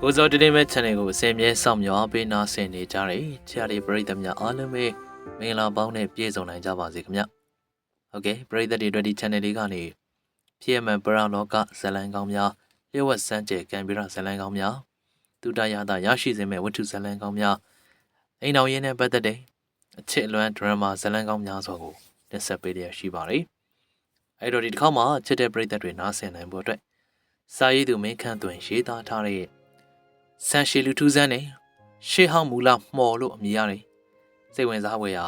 ကိုစောတင်းမဲ့ channel ကိုအစင်မြဲစောင့်မျှော်ပေးနာဆင်နေကြတယ်။ချားရီပရိသတ်များအားလုံးပဲမင်္ဂလာပေါင်းနဲ့ပြည့်စုံနိုင်ကြပါစေခင်ဗျ။ဟုတ်ကဲ့ပရိသတ်တွေအတွက်ဒီ channel လေးကနေဖြစ်မှန်ပရလောကဇလံကောင်းများလျှို့ဝှက်စမ်းကြဲကံပြရဇလံကောင်းများတူတရတာရရှိစေမဲ့ဝတ္ထုဇလံကောင်းများအိမ်တော်ရင်းနဲ့ပတ်သက်တဲ့အချစ်အလွမ်းဒရမာဇလံကောင်းများစွာကိုတင်ဆက်ပေးရရှိပါတယ်။အဲ့တော့ဒီတစ်ခေါက်မှာချစ်တဲ့ပရိသတ်တွေနားဆင်နိုင်ဖို့အတွက်စာရေးသူမင်းခန့်သွင်းရေးသားထားတဲ့ဆန်ရှည်လူထူးဆန်းနဲ့ရှေးဟောင်းမူလမှော်လို့အမည်ရတယ်စိတ်ဝင်စားဖွယ်ရာ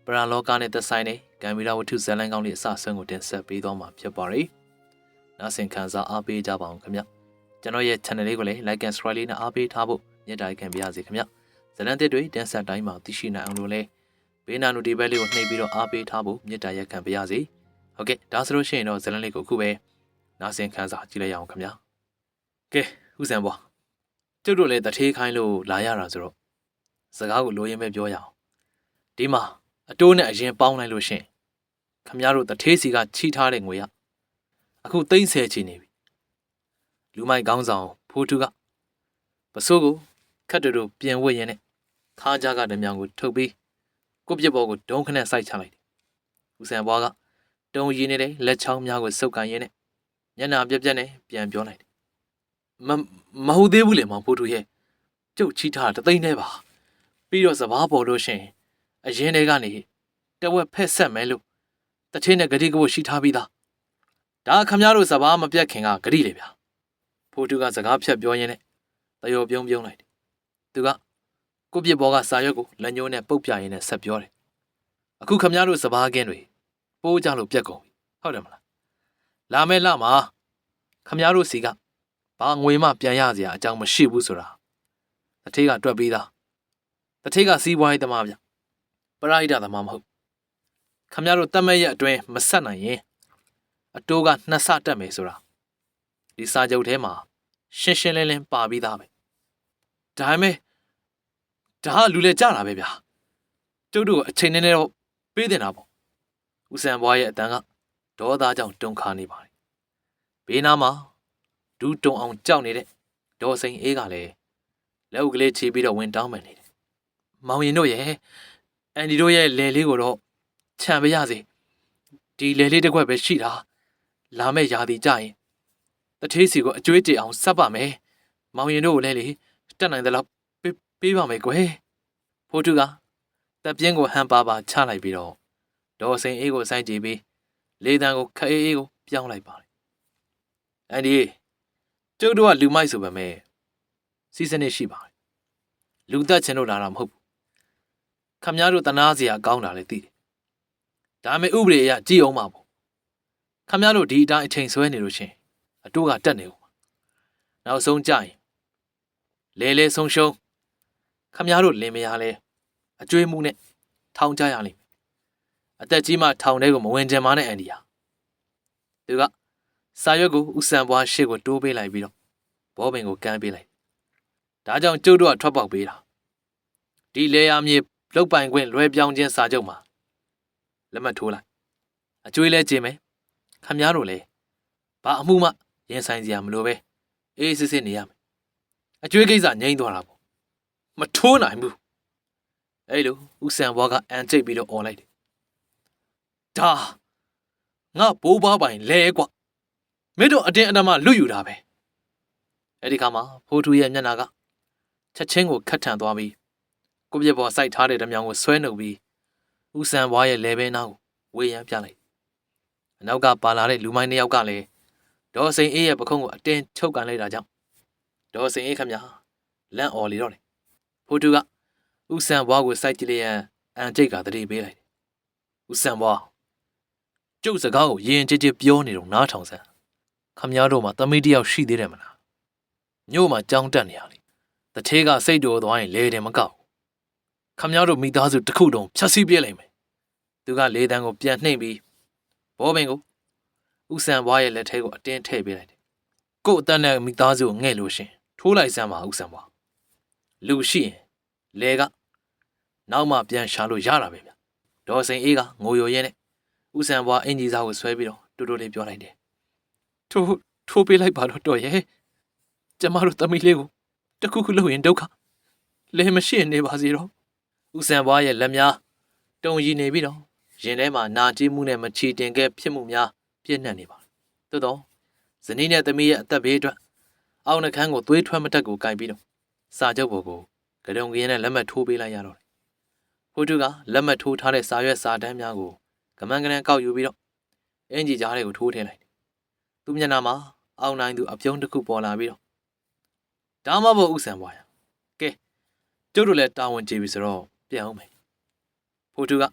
ပရလောကနဲ့သက်ဆိုင်တဲ့ကံမီရာဝတ္ထုဇာတ်လမ်းကောင်းတွေအစအဆုံးကိုတင်ဆက်ပေးသွားမှာဖြစ်ပါတယ်။နားဆင်ခံစားအားပေးကြပါအောင်ခင်ဗျ။ကျွန်တော်ရဲ့ channel လေးကိုလည်း like and subscribe လေးနဲ့အားပေးထားဖို့မြတ်တာခံပါရစေခင်ဗျ။ဇာတ်လမ်းသစ်တွေတင်ဆက်တိုင်းမှာသိရှိနိုင်အောင်လို့လည်းဘေးနာနူဒီဘက်လေးကိုနှိပ်ပြီးတော့အားပေးထားဖို့မြတ်တာခံပါရစေ။ဟုတ်ကဲ့ဒါဆိုလို့ရှိရင်တော့ဇာတ်လမ်းလေးကိုအခုပဲနားဆင်ခံစားကြည့်လိုက်ရအောင်ခင်ဗျာ။ကဲဦးစံပွားကျုပ်တို့လည်းတထေးခိုင်းလို့လာရတာဆိုတော့စကားကိုလိုရင်းပဲပြောရအောင်ဒီမှာအတိုးနဲ့အရင်ပေါင်းလိုက်လို့ရှင်ခမရတို့တထေးစီကချီထားတဲ့ငွေရအခု30ချီနေပြီလူမိုက်ကောင်းဆောင်ဖိုးထုကပစိုးကိုခတ်တူပြင်ဝတ်ရင်နဲ့ခါးကြားကဓမြောင်ကိုထုတ်ပြီးကိုပြစ်ပေါ်ကိုဒုံခနဲ့စိုက်ချလိုက်တယ်ဦးစံဘွားကတုံရည်နေတဲ့လက်ချောင်းများကိုစုပ်ကန်ရင်းနဲ့ညနာပြက်ပြက်နဲ့ပြန်ပြောလိုက်တယ်မဟုတ်သေးဘူးလေမောင်ဖိုးထုရဲ့ကျုပ်ချီထားတာတသိန်းနဲ့ပါပြီးတော့စဘာပေါ်လို့ရှင်အရင်တည်းကနေတဝက်ဖက်ဆက်မယ်လို့တချင်းနဲ့ဂတိကဝတ်ရှိထားပြီးသားဒါခမရတို့စဘာမပြတ်ခင်ကဂတိလေဗျာဖိုးထုကစကားဖြတ်ပြောရင်းနဲ့တယောပြုံးလိုက်တယ်သူကကိုပြစ်ဘောကစာရွက်ကိုလက်ညှိုးနဲ့ပုတ်ပြရင်းနဲ့ဆက်ပြောတယ်အခုခမရတို့စဘာကင်းတွေပိုးကြလို့ပြက်ကုန်ပြီဟုတ်တယ်မလားလာမဲလာမှာခမရတို့စီကဘာငွေမှပြန်ရစရာအကြောင်းမရှိဘူးဆိုတာတထေးကတွက်ပြီးသားတထေးကစီးပွားရေးသမားဗျပရိဒသမားမဟုတ်ခမရတို့တတ်မဲ့ရဲ့အတွင်းမဆက်နိုင်ရင်အတိုးကနှစ်ဆတက်မယ်ဆိုတာဒီစာချုပ်ထဲမှာရှင်းရှင်းလင်းလင်းပါပြီးသားပဲဒါပေမဲ့ဒါကလူလေကြတာပဲဗျာကျုပ်တို့အချိန်နဲ့တော့ပေးတင်တာပေါ့ဦးစံဘွားရဲ့အတန်းကဒေါသကြောင့်တုန်ခါနေပါတယ်ဘေးနားမှာဒူးတုံအောင်ကြောက်နေတဲ့ဒေါ်စိန်အေးကလည်းလက်ဥကလေးချီပြီးတော့ဝင်တောင်းပန်နေတယ်။မောင်ရင်တို့ရဲ့အန်ဒီတို့ရဲ့လယ်လေးကိုတော့ခြံပေးရစေ။ဒီလယ်လေးတစ်ခွက်ပဲရှိတာ။လာမဲ့ရာသီကြရင်တထေးစီကိုအကျွေးကြေအောင်ဆက်ပါမယ်။မောင်ရင်တို့ကိုလည်းလေတက်နိုင်သလောက်ပေးပါမယ်ကွယ်။ဖိုးထုကတပ်ပြင်းကိုဟန်ပါချလိုက်ပြီးတော့ဒေါ်စိန်အေးကိုစိုင်းကြည့်ပြီးလေတံကိုခအေးအေးကိုပြောင်းလိုက်ပါတယ်။အန်ဒီကျုပ်တို့ကလူမိုက်ဆိုပေမဲ့စီးစနစ်ရှိပါတယ်လူသက်ချင်လို့လာတာမဟုတ်ဘူးခမများတို့တနာစရာကောင်းတာလည်းသိတယ်ဒါပေမဲ့ဥပဒေအရကြည်အောင်ပါပေါ့ခမများတို့ဒီအတိုင်းအချိန်ဆွဲနေလို့ရှင်အတိုးကတက်နေဦးနောက်ဆုံးကြရင်လဲဆုံးရှုံးခမများတို့လင်မယားလဲအကျွေးမှုနဲ့ထောင်ကြရလိမ့်မယ်အသက်ကြီးမှထောင်ထဲကိုမဝင်ကြမှာနဲ့အန်ဒီယာသူကစာရွက်ကိုဦးစံဘွားရှေ့ကိုတိုးပေးလိုက်ပြီးတော့ဘောပင်ကိုကမ်းပေးလိုက်ဒါကြောင့်ကျုပ်တို့ကထွက်ပေါက်ပေးတာဒီလေယာမြေလုတ်ပိုင်ခွင့်လွှဲပြောင်းခြင်းစာချုပ်မှာလက်မှတ်ထိုးလိုက်အကျွေးလဲကျင်းမယ်ခမများတို့လည်းဘာအမှုမှရင်ဆိုင်စရာမလိုပဲအေးစစ်စစ်နေရမယ်အကျွေးကိစ္စငြိမ်းသွားတာပေါ့မထိုးနိုင်ဘူးအဲ့လိုဦးစံဘွားကအန်ကျိတ်ပြီးတော့អော်လိုက်တယ်ဒါငါဘိုးဘွားပိုင်လဲကွမင်းတို့အတင်းအဓမ္မလွတ်ယူတာပဲအဲ့ဒီခါမှာဖိုးထူးရဲ့မျက်နှာကချက်ချင်းကိုခတ်ထန်သွားပြီးကိုပြစ်ပေါ်စိုက်ထားတဲ့ဓမြောင်ကိုဆွဲနှုတ်ပြီးဦးစံဘွားရဲ့လဲဘဲနားကိုဝေးရန်ပြလိုက်အနောက်ကပါလာတဲ့လူမိုင်းတစ်ယောက်ကလည်းဒေါ်စိန်အေးရဲ့ပခုံးကိုအတင်းချုပ်ကန်လိုက်တာကြောင့်ဒေါ်စိန်အေးခမညာလန့်អော်လေတော့တယ်ဖိုးထူးကဦးစံဘွားကိုစိုက်ကြည့်လျက်အန်ကျိတ်ကတတိပေးလိုက်တယ်ဦးစံဘွားကျုပ်စကားကိုရင်ကြည်ကြည်ပြောနေတော့နားထောင်စမ်းခမရတို့မှာသမီးတယောက်ရှိသေးတယ်မလားညို့မှာကြောင်းတက်နေရလေတထေးကစိတ်တော်သွားရင်လေတယ်မကောက်ခမရတို့မိသားစုတစ်ခုတုံဖြတ်စည်းပြလိုက်မယ်သူကလေတန်းကိုပြန်နှိမ့်ပြီးဘောပင်ကိုဦးစံဘွားရဲ့လက်ထဲကိုအတင်းထည့်ပေးလိုက်တယ်ကို့အတန်းနဲ့မိသားစုကိုငဲ့လို့ရှင်ထိုးလိုက်စမ်းပါဦးစံဘွားလူရှိရင်လေကနောက်မှပြန်ရှာလို့ရတာပဲဗျဒေါ်စိန်အေးကငိုယိုရဲနဲ့ဦးစံဘွားအင်ကြီးစားကိုဆွဲပြီးတော့တူတူလေးပြောလိုက်တယ်ထိုးပေးလိုက်ပါတော့တော်ရဲ့ကျမတို့သမီးလေးကို တခုခုလုပ်ရင်ဒုက္ခလဲမရှိနေပါစေတော့ဦးစံဘွားရဲ့လက်များတုံရည်နေပြီးတော့ရင်ထဲမှာနာကျင်မှုနဲ့မချီတင်ခဲ့ဖြစ်မှုများပြည့်နှက်နေပါသို့တော့ဇနီးနဲ့သမီးရဲ့အသက်ဘေးအတွက်အောက်နှခမ်းကိုသွေးထွက်မတက်ကိုကင်ပြီးတော့စာချုပ်ပေါ်ကိုကရုံကရင်နဲ့လက်မှတ်ထိုးပေးလိုက်ရတော့တယ်ဖိုးထုကလက်မှတ်ထိုးထားတဲ့စာရွက်စာတမ်းများကိုကမန်းကနန်းကောက်ယူပြီးတော့အင်ဂျီကြားတွေကိုထိုးထည့်လိုက်တယ်သူမျက်နှာမှာအောင်းနိုင်သူအပြုံးတစ်ခုပေါ်လာပြီးတော့ဒါမှမဟုတ်ဦးစံဘွားရကဲကျုပ်တို့လည်းတာဝန်ကျေပြီဆိုတော့ပြန်အောင်မယ်ဖိုးထုက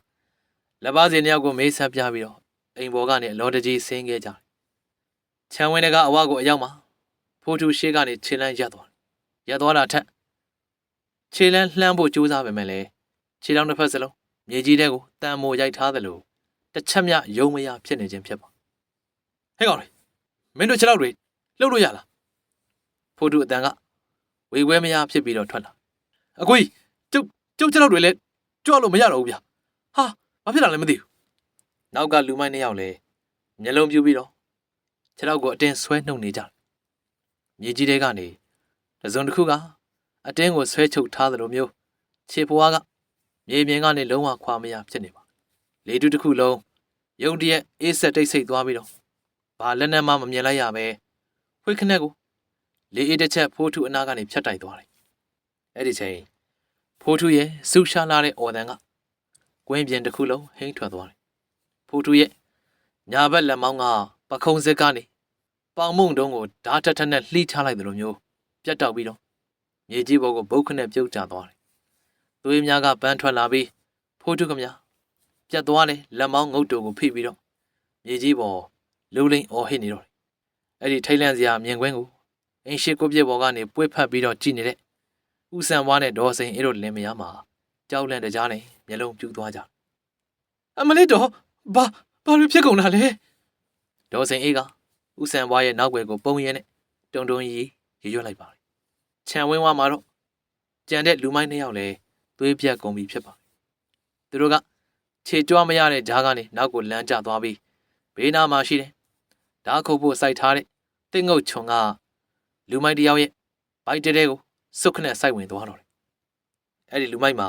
လက်ပါစီနှစ်ယောက်ကိုမေးဆက်ပြပြီးတော့အိမ်ပေါ်ကနေအလောတကြီးဆင်းခဲ့ကြတယ်ခြံဝင်းကအဝကိုအရောက်မှာဖိုးထုရှေ့ကနေခြေလန်းရက်သွားတာထက်ခြေလန်းလှမ်းဖို့ကြိုးစားပေမဲ့လည်းခြေထောက်တစ်ဖက်စလုံးမြေကြီးထဲကိုတန်မိုရိုက်ထားသလိုတစ်ချက်မြယုံမရဖြစ်နေခြင်းဖြစ်ပါဟဲ့ကောင်လေမင်းတို့ခြေထောက်တွေလှုပ်လို့ရလားဖိုးထုအတန်ကဝေခွဲမရဖြစ်ပြီးတော့ထွက်လာအကွေးကျုပ်ခြေထောက်တွေလည်းကြွလို့မရတော့ဘူးဗျာဟာဘာဖြစ်တာလဲမသိဘူးနောက်ကလူမိုက်နှစ်ယောက်လည်းမျက်လုံးပြူပြီးတော့ခြေထောက်ကိုအတင်းဆွဲနှုတ်နေကြတယ်မြေကြီးထဲကနေတစုံတစ်ခုကအတင်းကိုဆွဲချုပ်ထားသလိုမျိုးခြေဖွားကမြေပြင်ကနေလုံးဝခွာမရဖြစ်နေပါလေတူတစ်ခုလုံးရုတ်တရက်အေးဆက်တိတ်ဆိတ်သွားပြီးတော့ဘာလက်နဲ့မှမမြင်လိုက်ရပဲဖွေးခနဲ့ကိုလေအေးတစ်ချက်ဖိုးထုအနာကနေဖြတ်တိုက်သွားတယ်အဲ့ဒီချိန်ဖိုးထုရဲ့စူရှာလာတဲ့အော်တန်ကကွင်းပြင်တစ်ခုလုံးဟိမ့်ထွက်သွားတယ်ဖိုးထုရဲ့ညာဘက်လက်မောင်းကပခုံးစစ်ကနေပေါင်မုံတုံးကိုဓာတ်ထက်ထက်နဲ့လှိချလိုက်သလိုမျိုးပြတ်တောက်ပြီးတော့မြေကြီးပေါ်ကိုဘုတ်ခနဲ့ပြုတ်ကျသွားတယ်။သွေးများကပန်းထွက်လာပြီးဖိုးထုကမြပြတ်သွားတယ်လက်မောင်းငုတ်တုံကိုဖိပြီးတော့မြေကြီးပေါ်လူလိန်အော်ဟစ်နေတော့တယ်။အဲ့ဒီထိတ်လန့်စရာမြင်ကွင်းကိုအင်းရှိကိုပြစ်ပေါ်ကနေပွေ့ဖက်ပြီးတော့ကြည့်နေတဲ့ဦးစံဝါနဲ့ဒေါ်စိန်အဲ့တို့လင်မယားမှာကြောက်လန့်တကြားနဲ့မျက်လုံးပြူးသွားကြ။အမလေးတော့ဘာလို့ဖြစ်ကုန်တာလဲ။ဒေါ်စိန်အေးကဦးစံဘွားရဲ့နောက်ွယ်ကိုပုံရဲနဲ့တုံတုံကြီးရွရွတ်လိုက်ပါတယ်။ခြံဝင်းဝါမှာတော့ကြံတဲ့လူမိုင်းနှစ်ယောက်လည်းသွေးပြတ်ကုန်ပြီဖြစ်ပါတယ်။သူတို့ကခြေကြွားမရတဲ့ဂျားကနေနောက်ကိုလမ်းကျသွားပြီးဘေးနားမှာရှိတယ်။ဓာတ်ခုတ်ဖို့စိုက်ထားတဲ့တစ်ငုတ်ချုံကလူမိုင်းတစ်ယောက်ရဲ့ဘိုက်တဲတဲကိုစွတ်ခနဲ့စိုက်ဝင်သွားတော့တယ်။အဲ့ဒီလူမိုင်းမှာ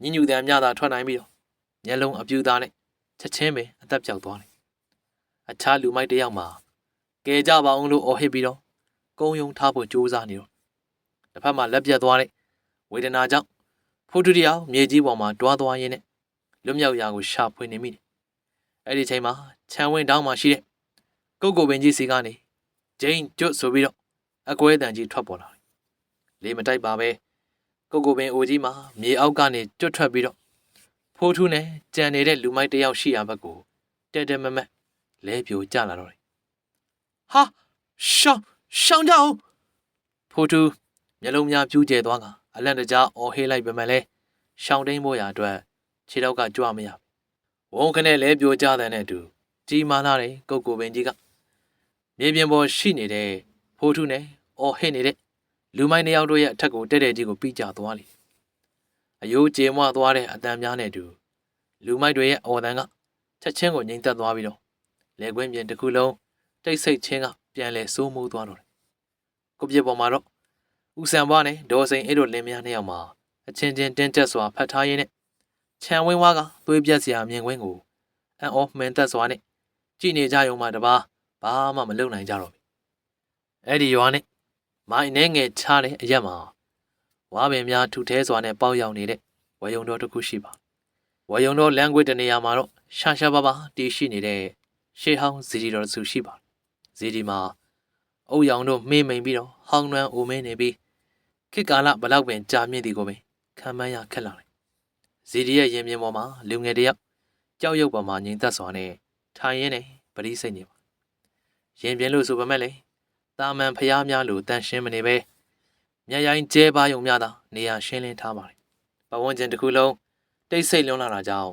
ညဉ့်ညူတန်မြတာထွက်နိုင်ပြီးတော့မျက်လုံးအပြူသားနဲ့ချက်ချင်းပဲအသက်ပြောက်သွားတယ်။အခြားလူမိုက်တစ်ယောက်မှာကဲကြပါအောင်လို့အော်ဟစ်ပြီးတော့ကုန်းယုံထားဖို့ကြိုးစားနေတော့တစ်ဖက်မှာလက်ပြတ်သွားတဲ့ဝေဒနာကြောင့်ဖိုးထုတရားမြေကြီးပေါ်မှာတွားသွားရင်းနဲ့လွတ်မြောက်ရာကိုရှာဖွေနေမိတယ်။အဲ့ဒီချိန်မှာခြံဝင်းတောင်းမှာရှိတဲ့ကုတ်ကိုပင်ကြီးစီကနေဂျိန်းကျွတ်ဆိုပြီးတော့အကွဲတန်ကြီးထွက်ပေါ်လာတယ်။လေမတိုက်ပါပဲကုတ်ကိုပင်အိုကြီးမှာမြေအောက်ကနေကျွတ်ထွက်ပြီးတော့ဖိုးထုနဲ့ကြံနေတဲ့လူမိုက်တစ်ယောက်ရှိရာဘက်ကိုတဲမမက်လဲပြိုကျလာတော့တယ်။ဟာရှောင်းကြအောင်ဖိုးထုမျက်လုံးများပြူးကျဲသွားကအလန့်တကြားအော်ဟေးလိုက်ပေမဲ့လဲရှောင်းတိန်ဖို့ရာအတွက်ခြေထောက်ကကြွမရဘူးဝုန်းခနဲ့လဲပြိုကျတဲ့အတူကြီးမားလာတဲ့ကုတ်ကိုပင်ကြီးကမြေပြင်ပေါ်ရှိနေတဲ့ဖိုးထုနဲ့အော်ဟေးနေတဲ့လူမိုင်းနှစ်ယောက်တို့ရဲ့အထက်ကိုတဲ့ကြီးကိုပြီးကျသွားလိအယိုးကျေမွသွားတဲ့အတန်များနဲ့အတူလူမိုက်တွေရဲ့အော်တန်ကချက်ချင်းကိုငြိမ်သက်သွားပြီးတော့လေကွင်းပြင်တစ်ခုလုံးတိတ်ဆိတ်ချင်းကပြန်လဲစိုးမိုးသွားတော့တယ်ကိုပြစ်ပေါ်မှာတော့ဦးစံဘွားနဲ့ဒေါ်စိန်အဲ့တို့လင်းမယားနှစ်ယောက်မှာအချင်းချင်းတင်းတက်စွာဖတ်ထားရင်းနဲ့ခြံဝင်းဝါးကသွေးပြက်စရာမြင်ကွင်းကိုအန်အော့မှန်သက်စွာနဲ့ကြည့်နေကြရုံမှတပါဘာမှမလုပ်နိုင်ကြတော့ဘူးအဲ့ဒီရွာနဲ့မိုင်းနဲ့ငယ်ချတဲ့အရက်မှာဝါပင်များထူထဲစွာနဲ့ပေါက်ရောက်နေတဲ့ဝယုံတော်တစ်ခုရှိပါဝယုံတော်လမ်းကွေးတနေရာမှာတော့ရှာပါတည်ရှိနေတဲ့ရှေးဟောင်းဇီဒီတော်စုရှိပါဇီဒီမှာအုတ်ရောင်တို့မှေးမိန်ပြီးတော့ဟောင်းနှွမ်းအိုမင်းနေပြီးခေတ်ကာလဘလောက်ပင်ကြာမြင့်သည်ကိုပင်ခံမှန်းရခက်လာတယ်ဇီဒီရဲ့ရင်ပြင်ပေါ်မှာလူငယ်တယောက်ကြောက်ရွံ့ပေါ်မှာငြိမ်သက်စွာနဲ့ထိုင်ရင်းနဲ့ပရိစိတ်နေပါရင်ပြင်လို့ဆိုပေမဲ့လေတာမန်ဖျားများလို့တန်ရှင်းမနေပဲမျက်ရိုင်းကျဲပါယုံများသာနေရာရှင်းလင်းထားပါတယ်ပဝန်းကျင်တစ်ခုလုံးတိတ်ဆိတ်လွန်းလာတာကြောင့်